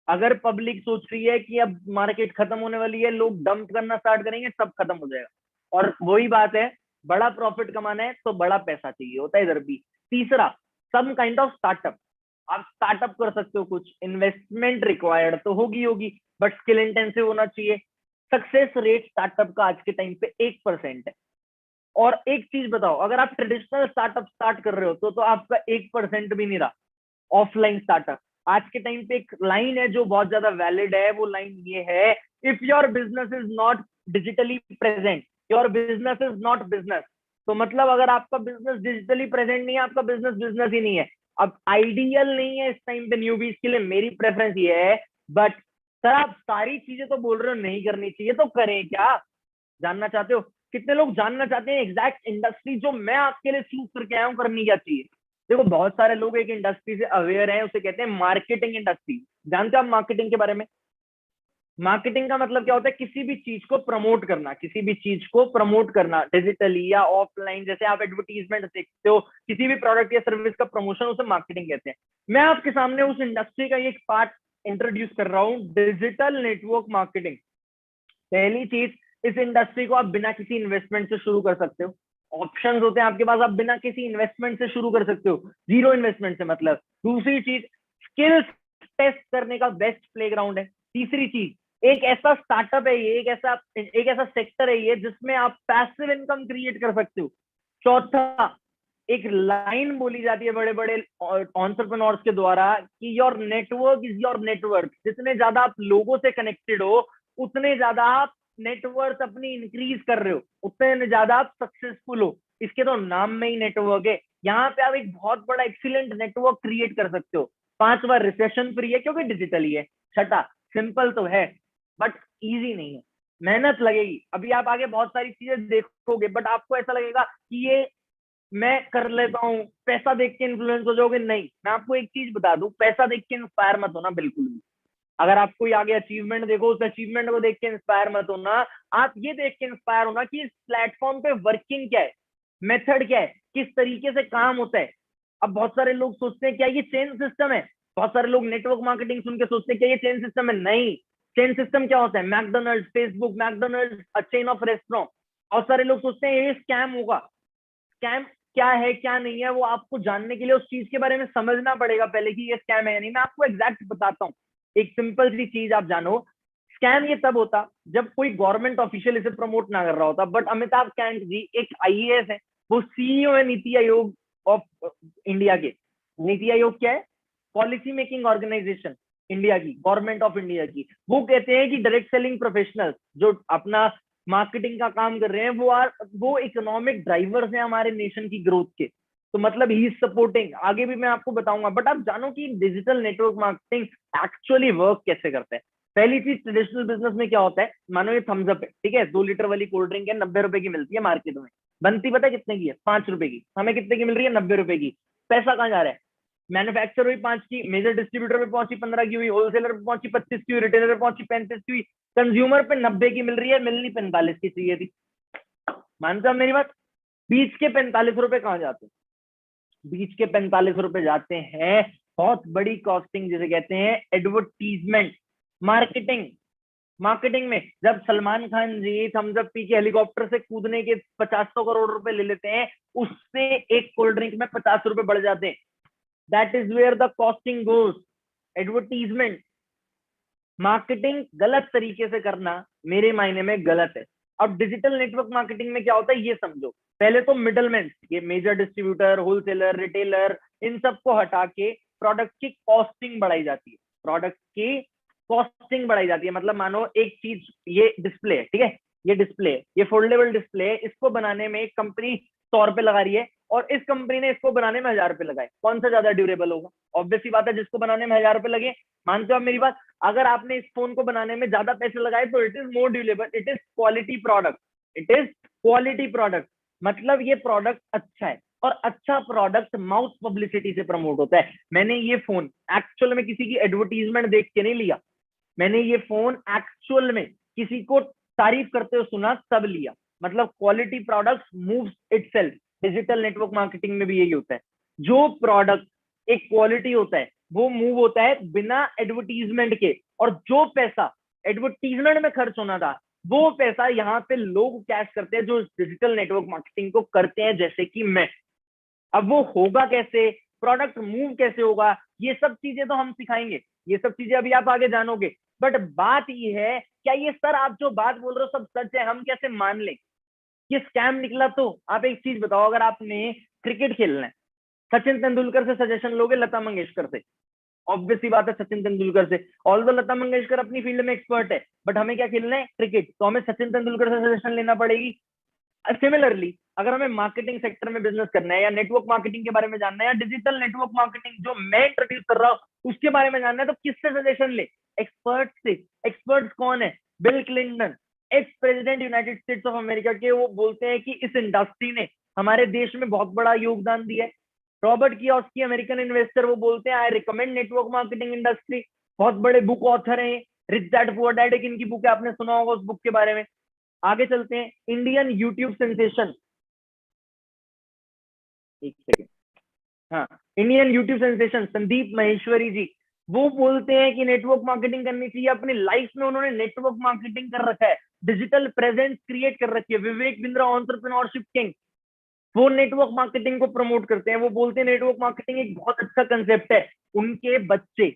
अगर पब्लिक सोच रही है कि अब मार्केट खत्म होने वाली है, लोग डंप करना स्टार्ट करेंगे, सब खत्म हो जाएगा। और वही बात है, बड़ा प्रॉफिट कमाना है तो बड़ा पैसा चाहिए होता है इधर भी। तीसरा, सम काइंड ऑफ स्टार्टअप। आप स्टार्टअप कर सकते हो, कुछ इन्वेस्टमेंट रिक्वायर्ड तो होगी, बट स्किल इंटेंसिव होना चाहिए। सक्सेस रेट स्टार्टअप का आज के टाइम पे 1% है। और एक चीज बताओ, अगर आप ट्रेडिशनल स्टार्टअप स्टार्ट कर रहे हो तो आपका 1% भी नहीं रहा। ऑफलाइन स्टार्टअप आज के टाइम पे एक लाइन है जो बहुत ज्यादा वैलिड है, वो लाइन ये है, if your business is not digitally present, your business is not business. तो मतलब अगर आपका बिजनेस डिजिटली प्रेजेंट नहीं है, आपका बिजनेस बिजनेस ही नहीं है। अब आइडियल नहीं है इस टाइम पे न्यूबीज के लिए, मेरी प्रेफरेंस ये है। बट सर आप सारी चीजें तो बोल रहे हो नहीं करनी चाहिए, तो करें क्या? जानना चाहते हो? कितने लोग जानना चाहते हैं एग्जैक्ट इंडस्ट्री जो मैं आपके लिए चूज करके आया हूँ करनी क्या चाहिए? देखो बहुत सारे लोग एक इंडस्ट्री से अवेयर हैं, उसे कहते हैं मार्केटिंग इंडस्ट्री। जानते हो आप मार्केटिंग के बारे में? मार्केटिंग का मतलब क्या होता है? किसी भी चीज को प्रमोट करना, किसी भी चीज को प्रमोट करना डिजिटली या ऑफलाइन। जैसे आप एडवर्टीजमेंट देखते हो, किसी भी प्रोडक्ट या सर्विस का प्रमोशन, उसे मार्केटिंग कहते हैं। मैं आपके सामने उस इंडस्ट्री का एक पार्ट इंट्रोड्यूस कर रहा हूँ, डिजिटल नेटवर्क मार्केटिंग। पहली चीज, इस इंडस्ट्री को आप बिना किसी इन्वेस्टमेंट से शुरू कर सकते हो। ऑप्शन होते हैं आपके पास, आप बिना किसी इन्वेस्टमेंट से शुरू कर सकते हो, जीरो इन्वेस्टमेंट से मतलब। दूसरी चीज, स्किल्स टेस्ट करने का बेस्ट प्लेग्राउंड है। तीसरी चीज, एक ऐसा स्टार्टअप है ये, एक ऐसा सेक्टर है ये जिसमें आप पैसिव इनकम क्रिएट कर सकते हो। चौथा, एक लाइन बोली जाती है बड़े बड़े एंटरप्रेन्योर्स के द्वारा कि your network is your network. जितने ज्यादा आप लोगों से कनेक्टेड हो, उतने ज्यादा आप नेटवर्क अपनी इंक्रीज कर रहे हो, उतने ज्यादा आप सक्सेसफुल हो। इसके तो नाम में ही नेटवर्क है। यहाँ पे आप एक बहुत बड़ा एक्सीलेंट नेटवर्क क्रिएट कर सकते हो। पांचवा, रिसेशन फ्री है क्योंकि डिजिटल ही है। छठा, सिंपल तो है बट इजी नहीं है, मेहनत लगेगी। अभी आप आगे बहुत सारी चीजें देखोगे बट आपको ऐसा लगेगा कि ये मैं कर लेता हूँ, पैसा देख के इन्फ्लुएंस हो जाओगे। नहीं, मैं आपको एक चीज बता दूं, पैसा देख के इंस्पायर मत होना बिल्कुल भी। अगर आप कोई आगे अचीवमेंट देखो, उस अचीवमेंट को देख के इंस्पायर मत होना। आप ये देख के इंस्पायर होना कि इस प्लेटफॉर्म पे वर्किंग क्या है, मेथड क्या है, किस तरीके से काम होता है। अब बहुत सारे लोग सोचते हैं क्या ये चेन सिस्टम है। बहुत सारे लोग नेटवर्क मार्केटिंग सुन के सोचते हैं क्या ये चेन सिस्टम है। नहीं, चेन सिस्टम क्या होता है? McDonald, Facebook, McDonald a chain of restaurant. बहुत सारे लोग सोचते हैं ये स्कैम होगा। स्कैम क्या है क्या नहीं है वो आपको जानने के लिए उस चीज के बारे में समझना पड़ेगा पहले कि ये स्कैम है या नहीं। मैं आपको एग्जैक्ट बताता हूँ, एक सिंपल सी चीज आप जानो। स्कैम ये तब होता जब कोई गवर्नमेंट ऑफिशियल इसे प्रमोट ना कर रहा होता। बट अमिताभ कांत जी एक आईएएस है, वो सीईओ है नीति आयोग ऑफ इंडिया के। नीति आयोग क्या है? पॉलिसी मेकिंग ऑर्गेनाइजेशन इंडिया की, गवर्नमेंट ऑफ इंडिया की। वो कहते हैं कि डायरेक्ट सेलिंग प्रोफेशनल जो अपना मार्केटिंग का काम कर रहे हैं वो इकोनॉमिक ड्राइवर्स हैं हमारे नेशन की ग्रोथ के। तो मतलब ही सपोर्टिंग, आगे भी मैं आपको बताऊंगा। बट आप जानो कि digital network marketing actually work कैसे करता है। पहली चीज, ट्रेडिशनल बिजनेस में क्या होता है? मानो ये थम्स अप है, ठीक है, 2 लीटर वाली कोल्ड ड्रिंक है, 90 रुपए की मिलती है मार्केट में। बनती पता है कितने की है? 5 रुपए की। हमें कितने की मिल रही है? 90 रुपए की। पैसा कहाँ जा रहा है? मैन्युफैक्चर हुई 5 की, मेजर डिस्ट्रीब्यूटर पे पहुंची 15 की हुई, होलसेलर पे पहुंची 25 की हुई, रिटेलर पे पहुंची 35 की हुई, कंज्यूमर पे 90 की मिल रही है, मिलनी 45 की चाहिए थी। मानते हो मेरी बात? बीच के 45 रुपए कहाँ जाते हैं? बीच के 45 रुपए जाते हैं बहुत बड़ी कॉस्टिंग जिसे कहते हैं एडवर्टीजमेंट मार्केटिंग। मार्केटिंग में जब सलमान खान जी थम्स अप पी के हेलीकॉप्टर से कूदने के 50-100 करोड़ रुपए ले लेते हैं, उससे एक कोल्ड ड्रिंक में 50 रुपए बढ़ जाते हैं। That is where the costing goes. Advertisement marketing गलत तरीके से करना मेरे मायने में गलत है। अब डिजिटल नेटवर्क मार्केटिंग में क्या होता है ये समझो। पहले तो मिडलमैन, ये मेजर डिस्ट्रीब्यूटर, होलसेलर, रिटेलर, इन सबको हटा के प्रोडक्ट की कॉस्टिंग बढ़ाई जाती है। प्रोडक्ट की कॉस्टिंग बढ़ाई जाती है। मतलब मानो एक चीज, ये डिस्प्ले है, ठीक है, ये डिस्प्ले, ये फोल्डेबल डिस्प्ले है, इसको बनाने में एक कंपनी 100 रुपए लगा रही है और इस कंपनी ने इसको बनाने में 1000 रुपए लगाए। कौन सा ज्यादा ड्यूरेबल होगा? ऑब्वियस सी बात है जिसको बनाने में 1000 रुपए लगे। मानते हो आप मेरी बात? अगर आपने इस फोन को बनाने में ज्यादा पैसे लगाए तो it is more durable, it is quality product, it is quality product. मतलब ये प्रोडक्ट अच्छा है और अच्छा प्रोडक्ट माउथ पब्लिसिटी से प्रमोट होता है। मैंने ये फोन एक्चुअल में किसी की एडवर्टीजमेंट देख के नहीं लिया, मैंने ये फोन एक्चुअल में किसी को तारीफ करते हुए सुना तब लिया। मतलब quality product moves itself. Digital network marketing में भी यही होता है। जो प्रोडक्ट एक क्वालिटी होता है वो मूव होता है बिना एडवर्टीजमेंट के। और जो पैसा एडवर्टीजमेंट में खर्च होना था वो पैसा यहाँ पे लोग कैश करते हैं जो डिजिटल नेटवर्क मार्केटिंग को करते हैं, जैसे कि मैं। अब वो होगा कैसे, प्रोडक्ट मूव कैसे होगा, ये सब चीजें तो हम सिखाएंगे, ये सब चीजें अभी आप आगे जानोगे। बट बात ये है, क्या ये सर आप जो बात बोल रहे हो सब सच है? हम कैसे मान लें कि स्कैम निकला? तो आप एक चीज बताओ, अगर आपने क्रिकेट खेलना है, सचिन तेंदुलकर से सजेशन लोगे लता मंगेशकर से? ऑब्वियसली बात है सचिन तेंदुलकर से। ऑल्दो लता मंगेशकर अपनी फील्ड में एक्सपर्ट है, बट हमें क्या खेलना है, क्रिकेट, तो हमें सचिन तेंदुलकर से सजेशन लेना पड़ेगी। सिमिलरली अगर हमें मार्केटिंग सेक्टर में बिजनेस करना है, या नेटवर्क मार्केटिंग के बारे में जानना है, या डिजिटल नेटवर्क मार्केटिंग जो मैं इंट्रोड्यूस कर रहा हूँ उसके बारे में जानना है, तो किससे सजेशन ले, एक्सपर्ट से। एक्सपर्ट्स कौन है, bill Clinton, ex president United states of America के, वो बोलते हैं कि इस इंडस्ट्री ने हमारे देश में बहुत बड़ा योगदान दिया है। रॉबर्ट कियोस्की, अमेरिकन इन्वेस्टर, वो बोलते हैं आई रिकमेंड नेटवर्क मार्केटिंग इंडस्ट्री। बहुत बड़े बुक ऑथर हैं, रिच डैड पुअर डैड एक इनकी बुक है, आपने सुना होगा उस बुक के बारे में। आगे चलते हैं, इंडियन यूट्यूब सेंसेशन, एक सेकेंड, हाँ, Indian YouTube sensation Sandeep Maheshwari ji, वो बोलते हैं कि नेटवर्क मार्केटिंग करनी चाहिए। अपनी लाइफ में उन्होंने नेटवर्क मार्केटिंग कर रखा है, डिजिटल प्रेजेंस क्रिएट कर रखी है। विवेक बिंद्रा, एंटरप्रेन्योरशिप किंग, वो नेटवर्क मार्केटिंग को प्रमोट करते हैं। वो बोलते हैं नेटवर्क मार्केटिंग एक बहुत अच्छा कंसेप्ट है। उनके बच्चे,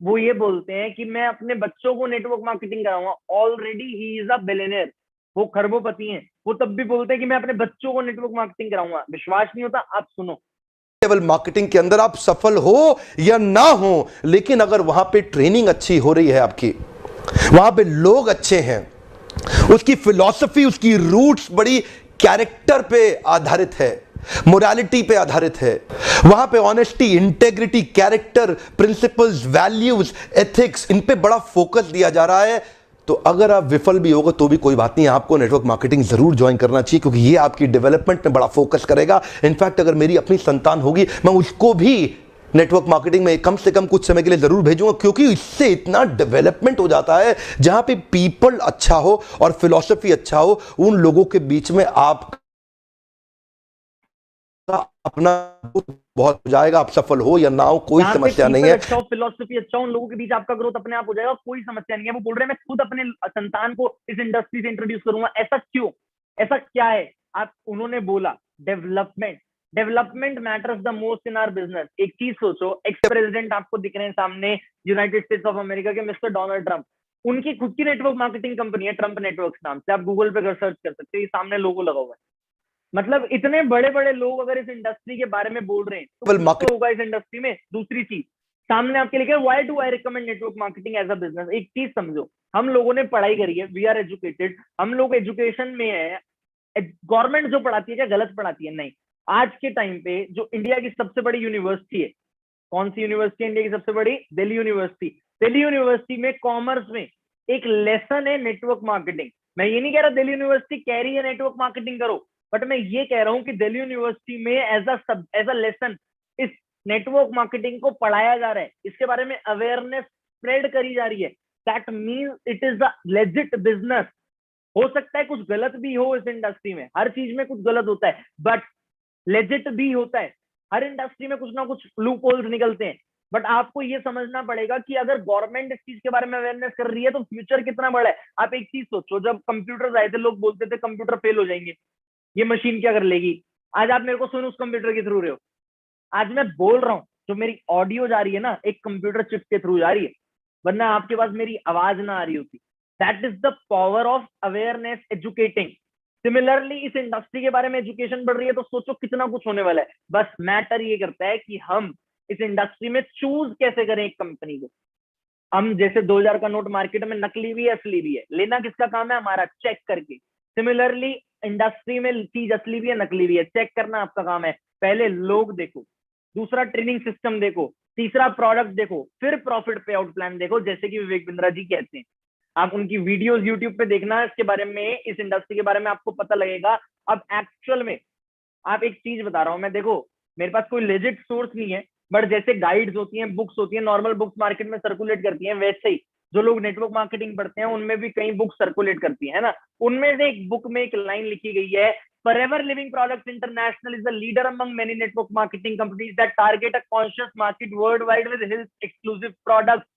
वो ये बोलते हैं कि मैं अपने बच्चों को नेटवर्क मार्केटिंग कराऊंगा। Already he is a billionaire, वो खरबोपति हैं। वो तब भी बोलते हैं कि मैं अपने बच्चों को नेटवर्क मार्केटिंग कराऊंगा। विश्वास नहीं होता, आप सुनो। लेवल मार्केटिंग के अंदर आप सफल हो या ना हो, लेकिन अगर वहां पे ट्रेनिंग अच्छी हो रही है आपकी, वहां पे लोग अच्छे हैं, उसकी फिलॉसफी, उसकी रूट्स बड़ी कैरेक्टर पे आधारित है, मोरालिटी पे आधारित है, वहां पे honesty, integrity, character, principles, values, ethics, इन पे बड़ा फोकस दिया जा रहा है, तो अगर आप विफल भी होगा तो भी कोई बात नहीं, आपको नेटवर्क मार्केटिंग जरूर ज्वाइन करना चाहिए, क्योंकि ये आपकी डेवलपमेंट में बड़ा फोकस करेगा। इनफैक्ट अगर मेरी अपनी संतान होगी, मैं उसको भी नेटवर्क मार्केटिंग में कम से कम कुछ समय के लिए जरूर भेजूंगा, क्योंकि इससे इतना डेवलपमेंट हो जाता है। जहां पे पीपल अच्छा हो और फिलॉसफी अच्छा हो, उन लोगों के बीच में आप अपना बहुत हो जाएगा। आप सफल हो या ना हो, कोई समस्या नहीं है। अच्छा हो, फिलॉसफी अच्छा हो, उन लोगों के बीच आपका ग्रोथ अपने आप हो जाएगा, कोई समस्या नहीं है। वो बोल रहे हैं मैं खुद अपने संतान को इस इंडस्ट्री से इंट्रोड्यूस करूंगा। ऐसा क्यों, ऐसा क्या है? आप, उन्होंने बोला development, development matters the most in our business. एक चीज सोचो, एक्स प्रेसिडेंट आपको दिख रहे हैं सामने, यूनाइटेड स्टेट्स ऑफ अमेरिका के, मिस्टर डोनाल्ड ट्रंप। उनकी खुद की नेटवर्क मार्केटिंग कंपनी है, ट्रंप नेटवर्क नाम से। आप गूगल पे सर्च कर सकते हो, ये सामने लोगो लगा हुआ है। मतलब इतने बड़े बड़े लोग अगर इस इंडस्ट्री के बारे में बोल रहे हैं तो कुछ तो होगा इस इंडस्ट्री में। दूसरी चीज सामने आपके लिखे, why do I recommend network marketing as a business. एक चीज समझो, हम लोगों ने पढ़ाई करी है, वी आर एजुकेटेड, हम लोग एजुकेशन में है। गवर्नमेंट जो पढ़ाती है क्या गलत पढ़ाती है? नहीं। आज के टाइम पे जो इंडिया की सबसे बड़ी यूनिवर्सिटी है, कौन सी यूनिवर्सिटी है इंडिया की सबसे बड़ी? दिल्ली यूनिवर्सिटी। दिल्ली यूनिवर्सिटी में कॉमर्स में एक लेसन है नेटवर्क मार्केटिंग। मैं ये नहीं कह रहा दिल्ली यूनिवर्सिटी कह रही है नेटवर्क मार्केटिंग करो, बट मैं ये कह रहा हूं कि दिल्ली यूनिवर्सिटी में एज अ लेसन इस नेटवर्क मार्केटिंग को पढ़ाया जा रहा है, इसके बारे में अवेयरनेस स्प्रेड करी जा रही है। That means it is a legit business. हो सकता है कुछ गलत भी हो इस इंडस्ट्री में, हर चीज में कुछ गलत होता है, बट लेजिट भी होता है। हर इंडस्ट्री में कुछ ना कुछ लूप होल्स निकलते हैं, बट आपको ये समझना पड़ेगा कि अगर गवर्नमेंट इस चीज के बारे में अवेयरनेस कर रही है तो फ्यूचर कितना बड़ा है। आप एक चीज सोचो, जब कंप्यूटर आए थे लोग बोलते थे कंप्यूटर फेल हो जाएंगे, ये मशीन क्या कर लेगी। आज आप मेरे को सुनो उस कंप्यूटर के थ्रू रहे हो, आज मैं बोल रहा हूँ, जो मेरी ऑडियो जा रही है ना, एक कंप्यूटर चिप के थ्रू जा रही है, वरना आपके पास मेरी आवाज ना आ रही होती। That is the power of awareness, educating. Similarly इस इंडस्ट्री के बारे में एजुकेशन बढ़ रही है तो सोचो कितना कुछ होने वाला है। बस मैटर ये करता है कि हम इस इंडस्ट्री में चूज कैसे करें एक कंपनी को। हम जैसे 2000 का नोट मार्केट में नकली भी है असली भी है, लेना किसका काम है? हमारा, चेक करके। सिमिलरली इंडस्ट्री में चीज असली भी है नकली भी है, चेक करना आपका काम है। पहले लोग देखो, दूसरा ट्रेनिंग सिस्टम देखो, तीसरा प्रोडक्ट देखो, फिर प्रॉफिट पे आउट प्लान देखो, जैसे कि विवेक बिंद्रा जी कहते हैं। आप उनकी वीडियोस यूट्यूब पे देखना, इसके बारे में, इस इंडस्ट्री के बारे में आपको पता लगेगा। अब एक्चुअल में आप एक चीज बता रहा हूं मैं, देखो मेरे पास कोई लेजिट सोर्स नहीं है, बट जैसे गाइड्स होती हैं, बुक्स होती हैं, नॉर्मल बुक्स मार्केट में सर्कुलेट करती हैं, वैसे ही जो लोग नेटवर्क मार्केटिंग पढ़ते हैं उनमें भी कई बुक्स सर्कुलेट करती है ना। उनमें से एक बुक में एक लाइन लिखी गई है, Forever Living Products International is the leader among many network marketing companies that target a conscious market worldwide with health exclusive products।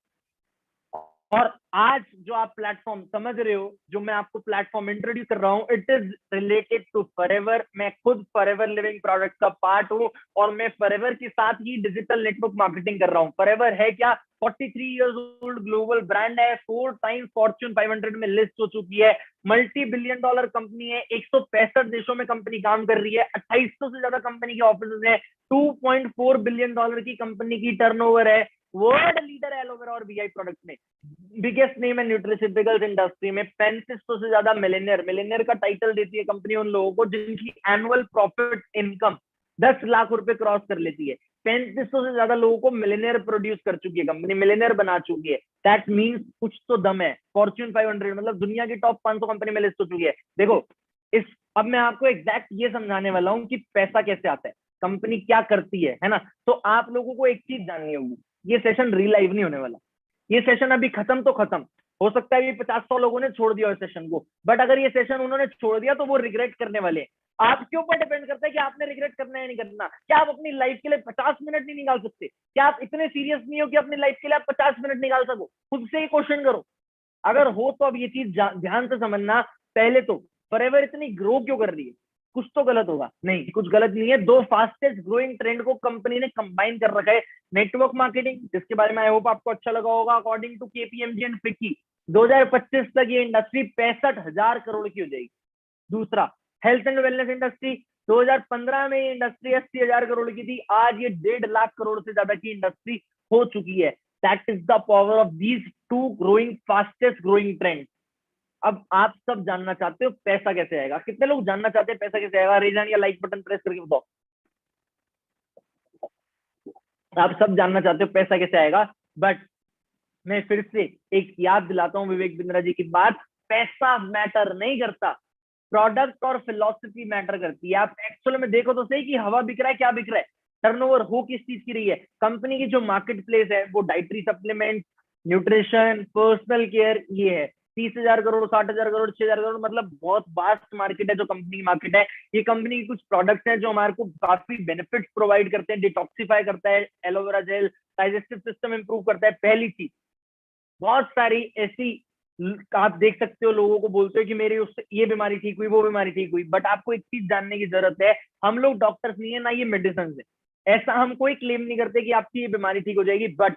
और आज जो आप प्लेटफॉर्म समझ रहे हो, जो मैं आपको प्लेटफॉर्म इंट्रोड्यूस कर रहा हूँ, it is related to Forever. मैं खुद फॉरएवर लिविंग प्रोडक्ट का पार्ट हूँ, और मैं फॉरएवर के साथ ही डिजिटल नेटवर्क मार्केटिंग कर रहा हूँ। फॉरएवर है क्या? 43 इयर्स ओल्ड ग्लोबल ब्रांड है, 4 टाइम्स फॉर्च्यून 500 में लिस्ट हो चुकी है, मल्टी बिलियन डॉलर कंपनी है, 165 देशों में कंपनी काम कर रही है, 2800 से ज्यादा कंपनी के ऑफिस है, $2.4 बिलियन की कंपनी की टर्नओवर है, वर्ल्ड लीडर है एलोवेरा और बीआई प्रोडक्ट में, बिगेस्ट नेम है न्यूट्रिशियटिकल्स इंडस्ट्री में। 3500 से ज्यादा मिलेनियर का टाइटल देती है कंपनी उन लोगों को जिनकी एनुअल प्रॉफिट इनकम 10 लाख रुपए क्रॉस कर लेती है। 3500 से ज्यादा लोगों को मिलेनियर प्रोड्यूस कर चुकी है कंपनी, मिलेनियर बना चुकी है। दैट मीन्स कुछ तो दम है। फॉर्च्यून 500 मतलब दुनिया की टॉप 500 कंपनी में लिस्ट हो चुकी है। देखो अब मैं आपको एग्जैक्ट ये समझाने वाला हूँ कि पैसा कैसे आता है, कंपनी क्या करती है ना। तो आप लोगों को एक चीज जाननी होगी, ये सेशन रिलाइव नहीं होने वाला, ये सेशन अभी खत्म तो खत्म हो सकता है, 50-100 लोगों ने छोड़ दिया इस सेशन को, बट अगर ये सेशन उन्होंने छोड़ दिया तो वो रिग्रेट करने वाले हैं। आपके ऊपर डिपेंड करता है कि आपने रिग्रेट करना है नहीं करना। क्या आप अपनी लाइफ के लिए 50 मिनट नहीं निकाल सकते? क्या आप इतने सीरियस नहीं हो कि अपनी लाइफ के लिए आप 50 मिनट निकाल सको? खुद से ही क्वेश्चन करो। अगर हो तो अब ये चीज ध्यान से समझना। पहले तो फॉरएवर इतनी ग्रो क्यों कर रही है? कुछ तो गलत होगा। नहीं, कुछ गलत नहीं है। दो फास्टेस्ट ग्रोइंग ट्रेंड को कंपनी ने कंबाइन कर रखा है। नेटवर्क मार्केटिंग, जिसके बारे में आई होप आपको अच्छा लगा होगा, according to KPMG and FICCI 2025 तक ये इंडस्ट्री 65,000 करोड़ की हो जाएगी। दूसरा, हेल्थ एंड वेलनेस इंडस्ट्री, 2015 में ये इंडस्ट्री 80,000 करोड़ की थी, आज ये 1.5 लाख करोड़ से ज्यादा की इंडस्ट्री हो चुकी है। That is the power of these two growing fastest growing trend. अब आप सब जानना चाहते हो पैसा कैसे आएगा? कितने लोग जानना चाहते हैं पैसा कैसे आएगा? रेज हैंड या लाइक बटन प्रेस करके बताओ। आप सब जानना चाहते हो पैसा कैसे आएगा, बट मैं फिर से एक याद दिलाता हूं विवेक बिंद्रा जी की बात, पैसा मैटर नहीं करता, प्रोडक्ट और फिलॉसफी मैटर करती है। आप एक्चुअल में देखो तो सही कि हवा बिक रहा है, क्या बिक रहा है, टर्नओवर हो किस चीज की रही है। कंपनी की जो मार्केट प्लेस है वो dietary supplement, nutrition, personal care, ये है। 30,000 करोड़, 60,000 करोड़, 6,000 करोड़, मतलब बहुत वास्ट मार्केट है जो कंपनी की मार्केट है। ये कंपनी की कुछ प्रोडक्ट्स हैं जो हमारे को काफी बेनिफिट्स प्रोवाइड करते हैं। डिटॉक्सिफाई करता है aloe vera gel, digestive system improve करता है, पहली चीज। बहुत सारी ऐसी आप देख सकते हो लोगों को बोलते हो कि मेरी उससे ये बीमारी ठीक हुई, वो बीमारी ठीक हुई, बट आपको एक चीज जानने की जरूरत है, हम लोग डॉक्टर्स नहीं है ना ये मेडिसिन है। ऐसा हम कोई क्लेम नहीं करते कि आपकी ये बीमारी ठीक हो जाएगी, but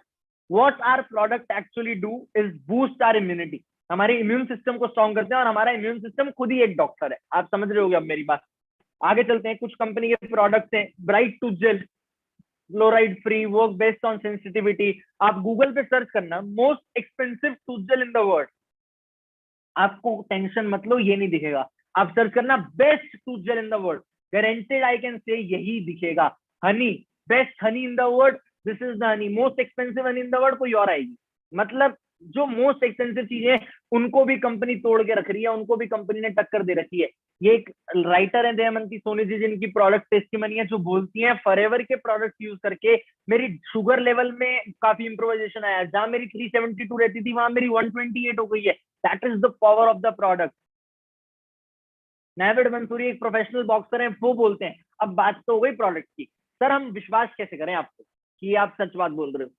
what our product actually do is boost our immunity. हमारे इम्यून सिस्टम को स्ट्रॉन्ग करते हैं और हमारा इम्यून सिस्टम खुद ही एक डॉक्टर है। आप समझ रहे होगे अब मेरी बात। आगे चलते हैं। कुछ कंपनी के प्रोडक्ट्स हैं, bright tooth gel, fluoride free, work based on sensitivity. आप गूगल पे सर्च करना most expensive tooth gel in the world, आपको टेंशन मत लो ये नहीं दिखेगा। आप सर्च करना best tooth gel in the world, guaranteed I can say यही दिखेगा। Honey, best honey in the world, this is the honey. Most expensive honey in the world, कोई और आएगी। मतलब जो मोस्ट एक्सपेंसिव चीजें उनको भी कंपनी तोड़ के रख रही है, उनको भी कंपनी ने टक्कर दे रखी है। ये एक राइटर है दयामंती सोनी जी, जिनकी प्रोडक्ट टेस्टिमनी है, जो बोलती हैं फॉरएवर के प्रोडक्ट यूज करके मेरी शुगर लेवल में काफी इंप्रोवाइजेशन आया। जहां मेरी 372 रहती थी वहां मेरी 128 हो गई है। That is the power of the product. Navid Mansoori एक प्रोफेशनल बॉक्सर हैं, वो बोलते हैं, अब बात तो हो गई प्रोडक्ट की, सर हम विश्वास कैसे करें आपको कि आप सच बात बोल रहे हो?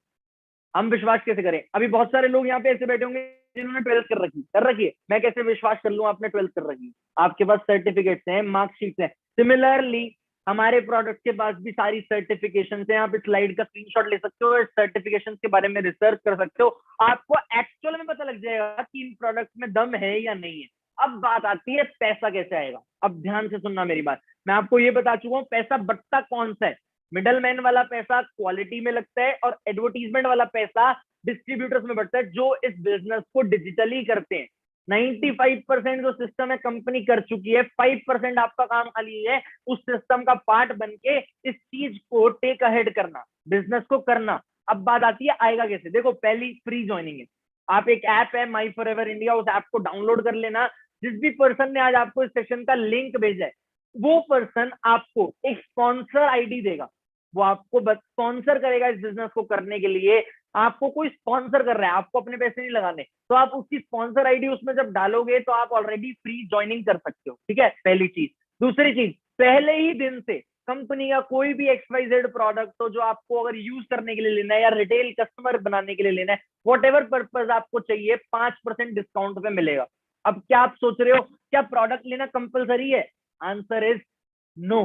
हम विश्वास कैसे करें? अभी बहुत सारे लोग यहाँ पे ऐसे बैठे होंगे जिन्होंने 12th कर रखी है। मैं कैसे विश्वास कर लूं आपने 12th कर रखी है? आपके पास सर्टिफिकेट्स हैं, मार्कशीट्स हैं। सिमिलरली हमारे प्रोडक्ट के पास भी सारी सर्टिफिकेशन है। आप इस स्लाइड का स्क्रीनशॉट ले सकते हो, सर्टिफिकेशन के बारे में रिसर्च कर सकते हो, आपको एक्चुअल में पता लग जाएगा कि इन प्रोडक्ट में दम है या नहीं है। अब बात आती है पैसा कैसे आएगा। अब ध्यान से सुनना मेरी बात, मैं आपको ये बता चुका हूँ पैसा बटता कौन सा है। मिडल मैन वाला पैसा क्वालिटी में लगता है और एडवर्टीजमेंट वाला पैसा डिस्ट्रीब्यूटर्स में बढ़ता है, जो इस बिजनेस को डिजिटली करते हैं। 95% जो सिस्टम है कंपनी कर चुकी है, 5% आपका काम खाली है उस सिस्टम का पार्ट बन के इस चीज को टेक अहेड करना, बिजनेस को करना। अब बात आती है आएगा कैसे। देखो पहली फ्री ज्वाइनिंग है। आप एक ऐप है माई फॉरएवर इंडिया, उस ऐप को डाउनलोड कर लेना। जिस भी पर्सन ने आज आपको इस सेशन का लिंक भेजा है वो पर्सन आपको एक स्पॉन्सर आईडी देगा, वो आपको स्पॉन्सर करेगा इस बिजनेस को करने के लिए। आपको कोई स्पॉन्सर कर रहा है, आपको अपने पैसे नहीं लगाने, तो आप उसकी स्पॉन्सर आईडी उसमें जब डालोगे तो आप ऑलरेडी फ्री ज्वाइनिंग कर सकते हो। ठीक है, पहली चीज। दूसरी चीज, पहले ही दिन से कंपनी का कोई भी XYZ प्रोडक्ट हो जो आपको अगर यूज करने के लिए लेना है या रिटेल कस्टमर बनाने के लिए लेना है, वॉट एवर पर्पज आपको चाहिए, 5% डिस्काउंट पे मिलेगा। अब क्या आप सोच रहे हो क्या प्रोडक्ट लेना कंपलसरी है? Answer is no.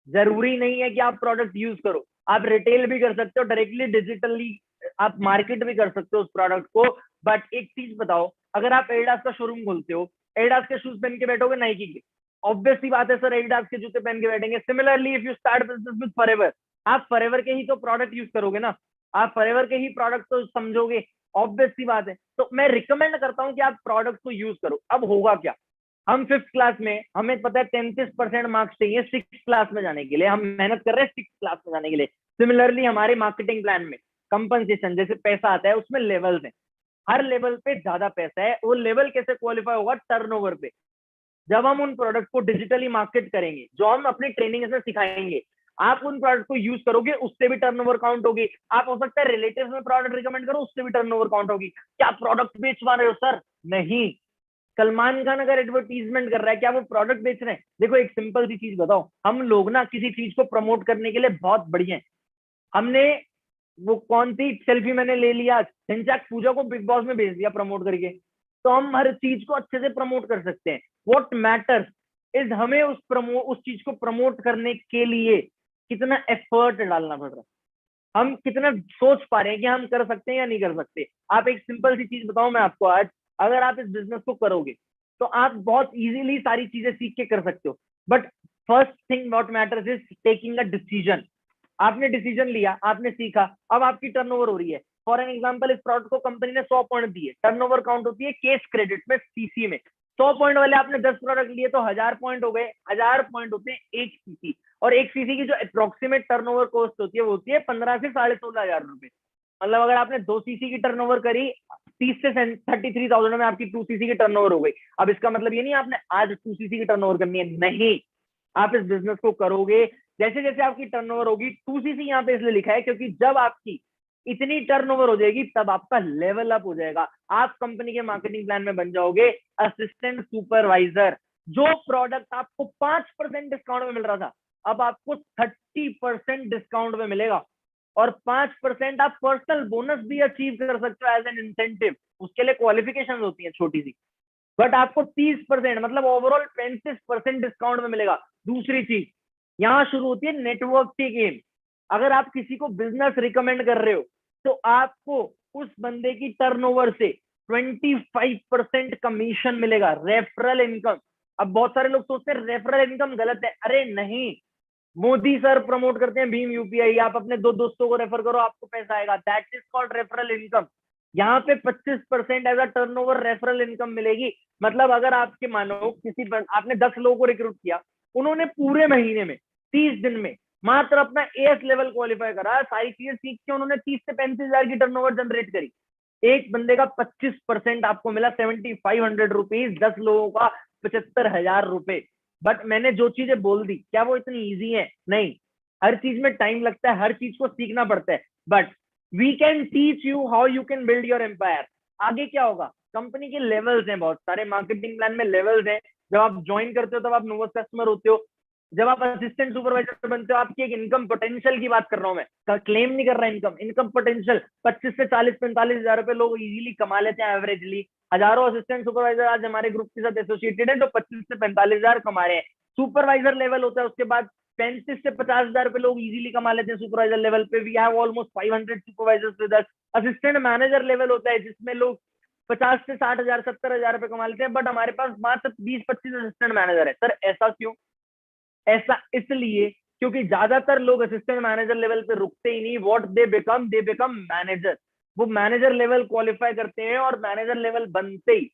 जरूरी नहीं है कि आप प्रोडक्ट यूज करो, आप रिटेल भी कर सकते हो, डायरेक्टली डिजिटली आप मार्केट भी कर सकते हो उस प्रोडक्ट को। बट एक चीज बताओ, अगर आप एडिडास का शोरूम खोलते हो, एडिडास के शूज पहन के बैठोगे नाइकी के? ऑब्वियस सी बात है सर, एडिडास के जूते पहन के बैठेंगे। Similarly if you start business with forever, आप फॉरएवर के ही तो प्रोडक्ट यूज करोगे ना। आप फॉरएवर के ही प्रोडक्ट तो समझोगे, ऑब्वियस सी बात है। तो मैं रिकमेंड करता हूं कि आप प्रोडक्ट को यूज करो। अब होगा क्या, हम 5th क्लास में, हमें पता है 33% मार्क्स चाहिए 6th क्लास में जाने के लिए, हम मेहनत कर रहे हैं 6th क्लास में जाने के लिए। सिमिलरली हमारे मार्केटिंग प्लान में कंपनसेशन जैसे पैसा आता है, उसमें लेवल्स हैं, हर लेवल पे ज्यादा पैसा है। वो लेवल कैसे क्वालिफाई होगा, टर्नओवर पे। जब हम उन प्रोडक्ट को डिजिटली मार्केट करेंगे, जो हम अपनी ट्रेनिंग में सिखाएंगे, आप उन प्रोडक्ट को यूज करोगे, उससे भी टर्नओवर काउंट होगी। आप हो सकता है रिलेटिव में प्रोडक्ट रिकमेंड करो, उससे भी टर्नओवर काउंट होगी। क्या आप प्रोडक्ट बेचवा रहे हो सर? नहीं। सलमान खान अगर एडवर्टीजमेंट कर रहा है, क्या वो प्रोडक्ट बेच रहे हैं? देखो एक सिंपल सी चीज बताओ, हम लोग ना किसी चीज को प्रमोट करने के लिए बहुत बढ़िया है। हमने वो कौन सी सेल्फी मैंने ले लिया, सिंचैक पूजा को बिग बॉस में भेज दिया प्रमोट करके, तो हम हर चीज को अच्छे से प्रमोट कर सकते हैं। व्हाट मैटर्स इज हमें उस चीज को प्रमोट करने के लिए कितना एफर्ट डालना पड़ रहा है, हम कितना सोच पा रहे हैं कि हम कर सकते हैं या नहीं कर सकते। आप एक सिंपल सी चीज बताओ मैं आपको आज, अगर आप इस बिजनेस को करोगे तो आप बहुत इजीली सारी चीजें सीख के कर सकते हो, but first thing what matters is taking a decision. आपने डिसीजन लिया, आपने सीखा, अब आपकी टर्नओवर हो रही है। फॉर एन एग्जांपल, इस प्रोडक्ट को कंपनी ने 100 पॉइंट दिए, टर्नओवर काउंट होती है केस क्रेडिट में, सीसी में। 100 पॉइंट वाले आपने 10 प्रोडक्ट लिए तो 1000 पॉइंट हो गए। 1000 पॉइंट होते हैं एक सीसी, और एक सीसी की जो अप्रोक्सीमेट टर्नओवर कॉस्ट होती है वो होती है 15 से 16,500 रुपए। मतलब अगर आपने 2 सीसी की टर्नओवर करी, 30 से 33,000 में आपकी 2 सीसी की टर्नओवर हो गई। अब इसका मतलब ये नहीं आपने आज 2 सीसी की टर्नओवर करनी है, नहीं। आप इस बिजनेस को करोगे, जैसे जैसे आपकी टर्नओवर होगी, 2 सीसी यहाँ पे इसलिए लिखा है क्योंकि जब आपकी इतनी टर्नओवर हो जाएगी तब आपका लेवल अप हो जाएगा। आप कंपनी के मार्केटिंग प्लान में बन जाओगे असिस्टेंट सुपरवाइजर। जो प्रोडक्ट आपको 5% डिस्काउंट में मिल रहा था, अब आपको 30% डिस्काउंट में मिलेगा, और 5% आप पर्सनल बोनस भी अचीव कर सकते हो एज एन इंसेंटिव। उसके लिए क्वालिफिकेशन होती है छोटी सी, बट आपको 30% मतलब ओवरऑल 35% डिस्काउंट में मिलेगा। दूसरी चीज, यहां शुरू होती है नेटवर्क की गेम। अगर आप किसी को बिजनेस रिकमेंड कर रहे हो तो आपको उस बंदे की टर्नओवर से 25% कमीशन मिलेगा, रेफरल इनकम। अब बहुत सारे लोग सोचते हैं रेफरल इनकम गलत है, अरे नहीं, मोदी सर प्रमोट करते हैं भीम यूपीआई, आप अपने 2 दोस्तों को रेफर करो, आपको पैसा आएगा, that is called referral income. यहाँ पे 25% as a turnover referral income मिलेगी। मतलब अगर आपके मानो किसी पर आपने 10 लोगों को रिक्रूट किया, उन्होंने पूरे महीने में 30 दिन में मात्र अपना एएस लेवल क्वालिफाई करा, सारी चीजें सीख के उन्होंने 30 से 35,000 की टर्नओवर जनरेट करी। एक बंदे का 25% आपको मिला 7,500 रुपीज, 10 लोगों का 75,000 रुपए। बट मैंने जो चीजें बोल दी, क्या वो इतनी इजी है? नहीं, हर चीज में टाइम लगता है, हर चीज को सीखना पड़ता है, but we can teach you how you can build your empire. आगे क्या होगा, कंपनी के लेवल्स हैं, बहुत सारे मार्केटिंग प्लान में लेवल्स हैं। जब आप ज्वाइन करते हो तब आप नोवस कस्टमर होते हो, जब आप असिस्टेंट सुपरवाइजर बनते हो, आपकी एक इनकम पोटेंशियल की बात कर रहा हूं मैं, क्लेम नहीं कर रहा इनकम पोटेंशियल 25 से 40-45,000 रुपए लोग इजीली कमा लेते हैं एवरेजली। हजारों असिस्टेंट सुपरवाइजर आज हमारे ग्रुप के साथ एसोसिएटेड है, तो 25 से 45,000 कमा रहे हैं। सुपरवाइजर लेवल होता है, उसके बाद 35 से 50,000 रुपए लोग इजीली कमा लेते हैं सुपरवाइजर लेवल पे। We have almost 500 supervisors with us. Assistant manager level होता है जिसमें लोग 50 से 60,000 70,000 रुपए कमा लेते हैं, बट हमारे पास मात्र 20-25 असिस्टेंट मैनेजर है। सर ऐसा क्यों? ऐसा इसलिए क्योंकि ज्यादातर लोग असिस्टेंट मैनेजर लेवल पे रुकते ही नहीं, व्हाट दे बिकम मैनेजर। वो मैनेजर लेवल क्वालिफाई करते हैं, और मैनेजर लेवल बनते ही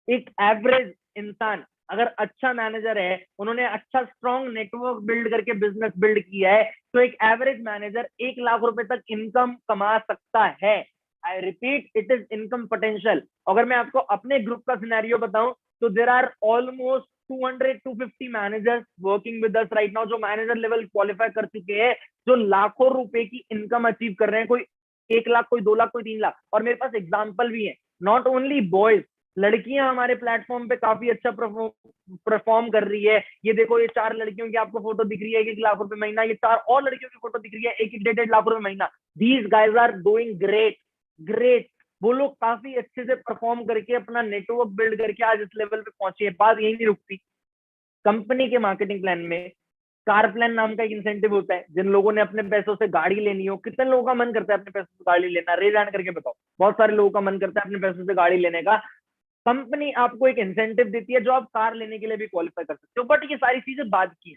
एक एवरेज इंसान अगर अच्छा मैनेजर है, उन्होंने अच्छा स्ट्रॉन्ग नेटवर्क बिल्ड करके बिजनेस बिल्ड किया है, तो एक एवरेज मैनेजर 1 लाख रुपए तक इनकम कमा सकता है। I repeat, it is income potential. अगर मैं आपको अपने ग्रुप का सिनेरियो बताऊं तो there are almost 200-250 managers working with us right now, जो मैनेजर लेवल क्वालिफाई कर चुके हैं, जो लाखों रुपए की इनकम अचीव कर रहे हैं। कोई 1 लाख, कोई 2 लाख, कोई 3 लाख। और मेरे पास एग्जाम्पल भी है, नॉट ओनली बॉयज, लड़कियां हमारे प्लेटफॉर्म पे काफी अच्छा परफॉर्म कर रही है। ये देखो, ये 4 लड़कियों की आपको फोटो दिख रही है 1 लाख रुपए महीना, ये 4 और लड़कियों की फोटो दिख रही है 1-1.5 लाख रुपए महीना। These guys are doing great. वो लोग काफी अच्छे से परफॉर्म करके अपना नेटवर्क बिल्ड करके आज इस लेवल पे पहुंचे हैं। बात यही नहीं रुकती, कंपनी के मार्केटिंग प्लान में कार प्लान नाम का एक इंसेंटिव होता है। जिन लोगों ने अपने पैसों से गाड़ी लेनी हो, कितने लोगों का मन करता है अपने पैसों से गाड़ी लेना? रेज हैंड करके बताओ। बहुत सारे लोगों का मन करता है अपने पैसों से गाड़ी लेने का। कंपनी आपको एक इंसेंटिव देती है जो आप कार लेने के लिए भी क्वालिफाई कर सकते हो। बट ये सारी चीजें बाद की है,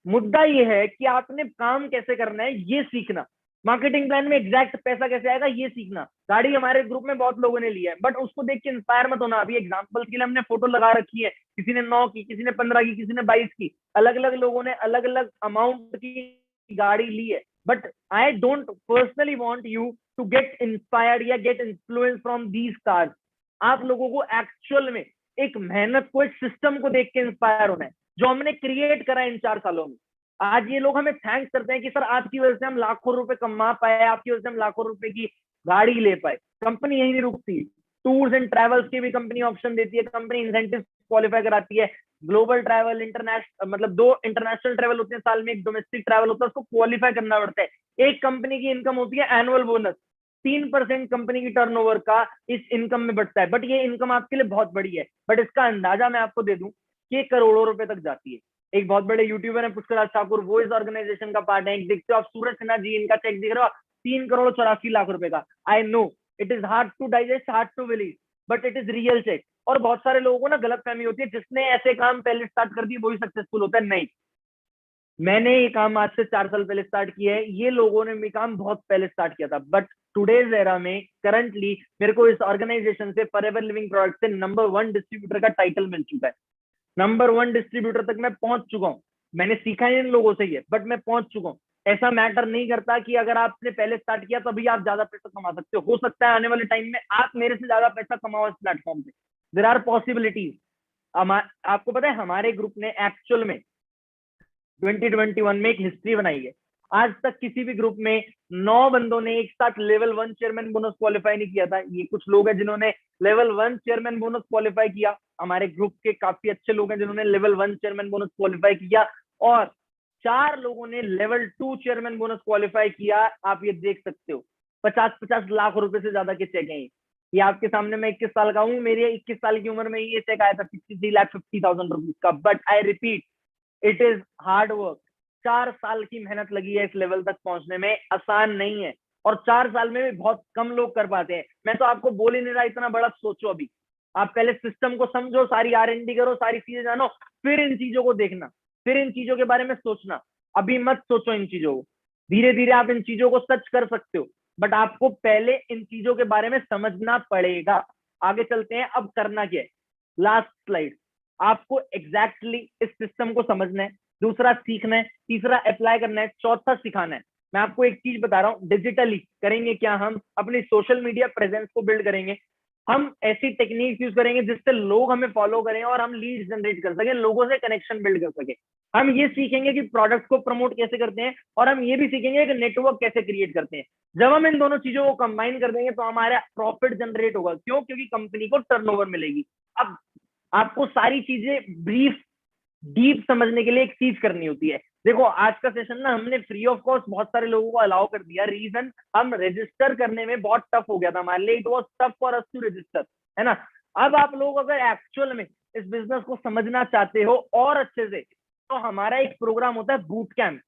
मुद्दा ये है कि आपने काम कैसे करना है ये सीखना। मार्केटिंग प्लान में एग्जैक्ट पैसा कैसे आएगा ये सीखना। गाड़ी हमारे ग्रुप में बहुत लोगों ने लिया है, बट उसको देख के इंस्पायर मत होना। अभी एग्जांपल के लिए हमने फोटो लगा रखी है, किसी ने 9 की, किसी ने 15 की, किसी ने 22 की, अलग अलग लोगों ने अलग अलग अमाउंट की गाड़ी ली है। But I don't personally want you to get inspired या get influence from these cars. आप लोगों को एक्चुअल में एक मेहनत को, एक सिस्टम को देख के इंस्पायर होना है जो हमने क्रिएट करा इन 4 सालों में। आज ये लोग हमें थैंक्स करते हैं कि सर आपकी वजह से हम लाखों रुपए कमा पाए, आपकी वजह से हम लाखों रुपए की गाड़ी ले पाए। कंपनी यही नहीं रुकती, टूर्स एंड ट्रैवल्स की भी कंपनी ऑप्शन देती है, कंपनी इंसेंटिव क्वालिफाई कराती है। ग्लोबल ट्रैवल, इंटरनेशनल, मतलब 2 इंटरनेशनल ट्रैवल होते हैं साल में, एक डोमेस्टिक ट्रैवल होता है, उसको क्वालिफाई करना पड़ता है। एक कंपनी की इनकम होती है एनुअल बोनस, 3% कंपनी की टर्नओवर का इस इनकम में बढ़ता है। बट ये इनकम आपके लिए बहुत बड़ी है, बट इसका अंदाजा मैं आपको दे दूं कि करोड़ों रुपए तक जाती है। एक बहुत बड़े यूट्यूबर है पुष्कर राज ठाकुर, वो इस ऑर्गेनाइजेशन का पार्ट है। एक देखते हो आप सूरज सिन्हा जी, इनका चेक दिख रहा हो 3 करोड़ 84 लाख रुपए का। I know it is hard to digest, hard to believe, but it is real check. और बहुत सारे लोगों को ना गलत फहमी होती है, जिसने ऐसे काम पहले स्टार्ट कर दिए वही सक्सेसफुल होता है। नहीं, मैंने ये काम आज से 4 साल पहले स्टार्ट किया है, ये लोगों ने भी काम बहुत पहले स्टार्ट किया था। बट टुडेज एरा में करंटली मेरे को इस ऑर्गेनाइजेशन से, फॉरएवर लिविंग प्रोडक्ट से, नंबर 1 डिस्ट्रीब्यूटर का टाइटल मिल चुका है। नंबर 1 डिस्ट्रीब्यूटर तक मैं पहुंच चुका हूँ। मैंने सीखा है इन लोगों से ये, बट मैं पहुंच चुका हूँ। ऐसा मैटर नहीं करता कि अगर आपने पहले स्टार्ट किया तभी आप ज्यादा पैसा कमा सकते हो सकता है आने वाले टाइम में आप मेरे से ज्यादा पैसा कमाओ इस प्लेटफॉर्म पे। There are possibilities. आपको पता है हमारे ग्रुप ने एक्चुअल में 2021 में एक हिस्ट्री बनाई है। आज तक किसी भी ग्रुप में 9 बंदों ने एक साथ लेवल 1 चेयरमैन बोनस क्वालिफाई नहीं किया था। ये कुछ लोग हैं जिन्होंने लेवल 1 चेयरमैन बोनस क्वालिफाई किया। हमारे ग्रुप के काफी अच्छे लोग हैं जिन्होंने लेवल 1 चेयरमैन बोनस क्वालिफाई किया, और 4 लोगों ने लेवल 2 चेयरमैन बोनस क्वालिफाई किया। आप ये देख सकते हो 50-50 लाख रुपए से ज्यादा के चेक हैं ये आपके सामने। मैं 21 साल का हूँ, मेरी 21 साल की उम्र में ये चेक आया था 63,50,000 रुपीज का। But I repeat, it is hard work. 4 साल की मेहनत लगी है इस लेवल तक पहुंचने में, आसान नहीं है। और 4 साल में भी बहुत कम लोग कर पाते हैं। मैं तो आपको बोल ही नहीं रहा इतना बड़ा सोचो। अभी आप पहले सिस्टम को समझो, सारी R&D करो, सारी चीजें जानो, फिर इन चीजों को देखना, फिर इन चीजों के बारे में सोचना। अभी मत सोचो इन चीजों को। धीरे धीरे आप इन चीजों को सच कर सकते हो, बट आपको पहले इन चीजों के बारे में समझना पड़ेगा। आगे चलते हैं, अब करना क्या है। Last slide. आपको एग्जैक्टली इस सिस्टम को समझना है, दूसरा सीखना है, तीसरा अप्लाई करना है, चौथा सिखाना है। मैं आपको एक चीज बता रहा हूँ, डिजिटली करेंगे क्या, हम अपनी सोशल मीडिया प्रेजेंस को बिल्ड करेंगे। हम ऐसी टेक्निक यूज करेंगे जिससे लोग हमें फॉलो करें और हम लीड जनरेट कर सकें, लोगों से कनेक्शन बिल्ड कर सके। हम ये सीखेंगे कि प्रोडक्ट को प्रमोट कैसे करते हैं, और हम ये भी सीखेंगे कि नेटवर्क कैसे क्रिएट करते हैं। जब हम इन दोनों चीजों को कंबाइन कर देंगे तो हमारा प्रॉफिट जनरेट होगा। क्यों? क्योंकि कंपनी को टर्नओवर मिलेगी। अब आपको सारी चीजें ब्रीफ डीप समझने के लिए एक चीज करनी होती है। देखो आज का सेशन ना हमने फ्री ऑफ कॉस्ट बहुत सारे लोगों को अलाउ कर दिया। रीजन, हम रजिस्टर करने में बहुत टफ हो गया था हमारे लिए। It was tough for us to register, है ना। अब आप लोग अगर एक्चुअल में इस बिजनेस को समझना चाहते हो और अच्छे से, तो हमारा एक प्रोग्राम होता है बूट कैंप।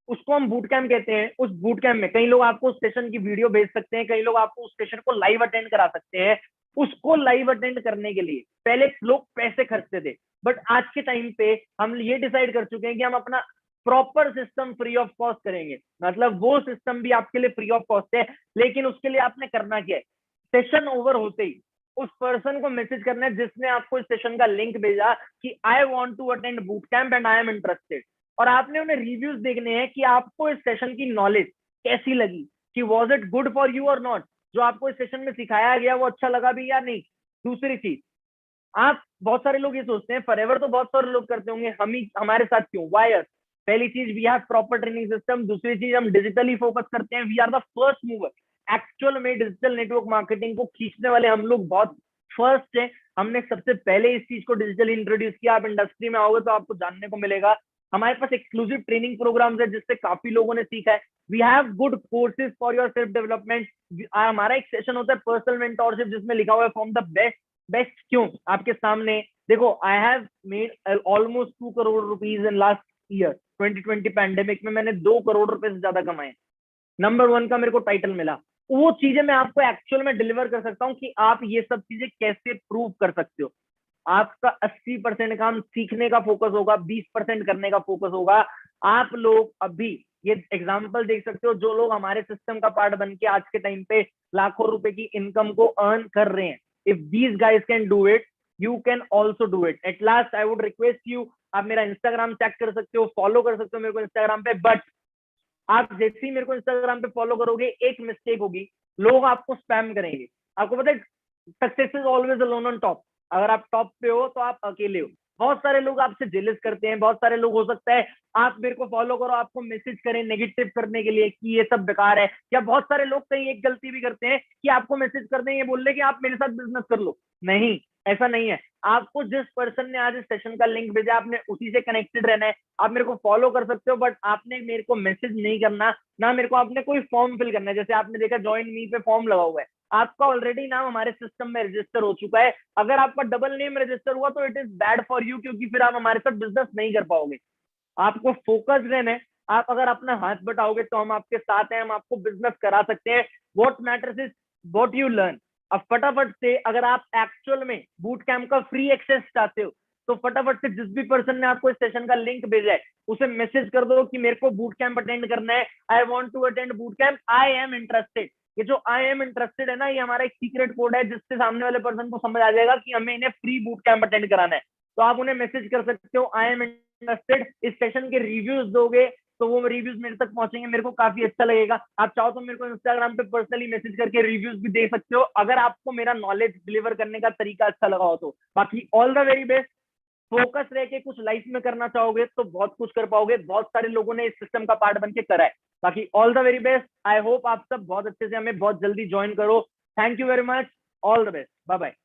उसको हम बूट कैंप कहते हैं। उस बूट कैंप में कई लोग आपको सेशन की वीडियो भेज सकते हैं, कई लोग आपको उस सेशन को लाइव अटेंड करा सकते हैं। उसको लाइव अटेंड करने के लिए पहले लोग पैसे खर्चते थे, बट आज के टाइम पे हम ये डिसाइड कर चुके हैं कि हम अपना proper system free of cost करेंगे। मतलब वो सिस्टम भी आपके लिए फ्री ऑफ कॉस्ट है, लेकिन उसके लिए आपने करना क्या है, सेशन ओवर होते ही उस पर्सन को मैसेज करना है जिसने आपको इस सेशन का लिंक भेजा कि I want to attend boot camp and I am interested. और आपने उन्हें रिव्यूज देखने हैं कि आपको इस सेशन की नॉलेज कैसी लगी, कि was it good for you और नॉट। जो आपको इस सेशन में सिखाया गया वो अच्छा लगा भी या नहीं। दूसरी चीज, आप बहुत सारे लोग ये सोचते हैं फॉरएवर तो बहुत सारे लोग करते होंगे, हम ही हमारे साथ क्यों, वाई अस। पहली चीज, we have proper training system. दूसरी चीज, हम डिजिटली फोकस करते हैं, we are the first mover. Actual में डिजिटल नेटवर्क मार्केटिंग को खींचने वाले हम लोग बहुत फर्स्ट है। हमने सबसे पहले इस चीज को डिजिटली इंट्रोड्यूस किया। आप इंडस्ट्री में आओगे तो आपको जानने को मिलेगा। हमारे पास एक्सक्लूसिव ट्रेनिंग प्रोग्राम्स है जिससे काफी लोगों ने सीखा है। We have good courses for your self development. हमारा एक सेशन होता है पर्सनल मेंटोरशिप, जिसमें लिखा हुआ है फ्रॉम द बेस्ट क्यों। आपके सामने देखो, I have made almost 2 crore rupees in last year. 2020 pandemic में मैंने 2 करोड़ रुपए से ज्यादा कमाए। नंबर 1 का मेरे को टाइटल मिला। वो चीजें मैं आपको एक्चुअल में डिलीवर कर सकता हूँ कि आप ये सब चीजें कैसे प्रूव कर सकते हो। आपका 80% काम सीखने का फोकस होगा, 20% करने का फोकस होगा। आप लोग अभी ये एग्जाम्पल देख सकते हो, जो लोग हमारे सिस्टम का पार्ट बन के आज के टाइम पे लाखों रुपए की इनकम को अर्न कर रहे हैं. If these guys can do it, you can also do it. At last I would request you, आप मेरा इंस्टाग्राम चेक कर सकते हो, फॉलो कर सकते हो मेरे को इंस्टाग्राम पे, बट आप जैसे ही मेरे को इंस्टाग्राम पे फॉलो करोगे, एक मिस्टेक होगी, लोग आपको स्पैम करेंगे. आपको पता है success is always alone on top. अगर आप टॉप पे हो तो आप अकेले हो. बहुत सारे लोग आपसे जेलस करते हैं, बहुत सारे लोग, हो सकता है आप मेरे को फॉलो करो, आपको मैसेज करें नेगेटिव करने के लिए कि ये सब बेकार है, या बहुत सारे लोग कहीं एक गलती भी करते हैं कि आपको मैसेज कर दें ये बोल रहे कि आप मेरे साथ बिजनेस कर लो. नहीं, ऐसा नहीं है. आपको जिस पर्सन ने आज इस सेशन का लिंक भेजा, आपने उसी से कनेक्टेड रहना है. आप मेरे को फॉलो कर सकते हो, बट आपने मेरे को मैसेज नहीं करना, ना मेरे को आपने कोई फॉर्म फिल करना है. जैसे आपने देखा ज्वाइन मी पे फॉर्म लगा हुआ है, आपका ऑलरेडी नाम हमारे सिस्टम में रजिस्टर हो चुका है. अगर आपका डबल नेम रजिस्टर हुआ तो it is bad for you, क्योंकि फिर आप हमारे साथ बिजनेस नहीं कर पाओगे. आपको फोकस रहना है. आप अगर अपना हाथ बटाओगे तो हम आपके साथ हैं, हम आपको बिजनेस करा सकते हैं. What matters is what you learn. अब फटाफट से, अगर आप एक्चुअल में बूट कैंप का फ्री एक्सेस चाहते हो, तो फटाफट से जिस भी पर्सन ने आपको इस सेशन का लिंक भेजा है उसे मैसेज कर दो कि मेरे को बूट कैंप अटेंड करना है. I want to attend boot camp, I am interested. ये जो आई एम इंटरेस्टेड है ना, ये हमारा एक सीक्रेट कोड है, जिससे सामने वाले पर्सन को समझ आ जाएगा कि हमें इन्हें फ्री बूट कैंप अटेंड कराना है. तो आप उन्हें मैसेज कर सकते हो, आई एम इंटरेस्टेड. इस सेशन के रिव्यूज दोगे तो वो रिव्यूज मेरे तक पहुंचेंगे, मेरे को काफी अच्छा लगेगा. आप चाहो तो मेरे को इंस्टाग्राम पे पर्सनली मैसेज करके रिव्यूज भी दे सकते हो, अगर आपको मेरा नॉलेज डिलीवर करने का तरीका अच्छा लगा हो तो. बाकी all the very best. Focus रह के कुछ लाइफ में करना चाहोगे तो बहुत कुछ कर पाओगे. बहुत सारे लोगों ने इस सिस्टम का पार्ट बन के करा है. बाकी all the very best. I hope आप सब बहुत अच्छे से हमें बहुत जल्दी ज्वाइन करो. Thank you very much. All the best. Bye bye.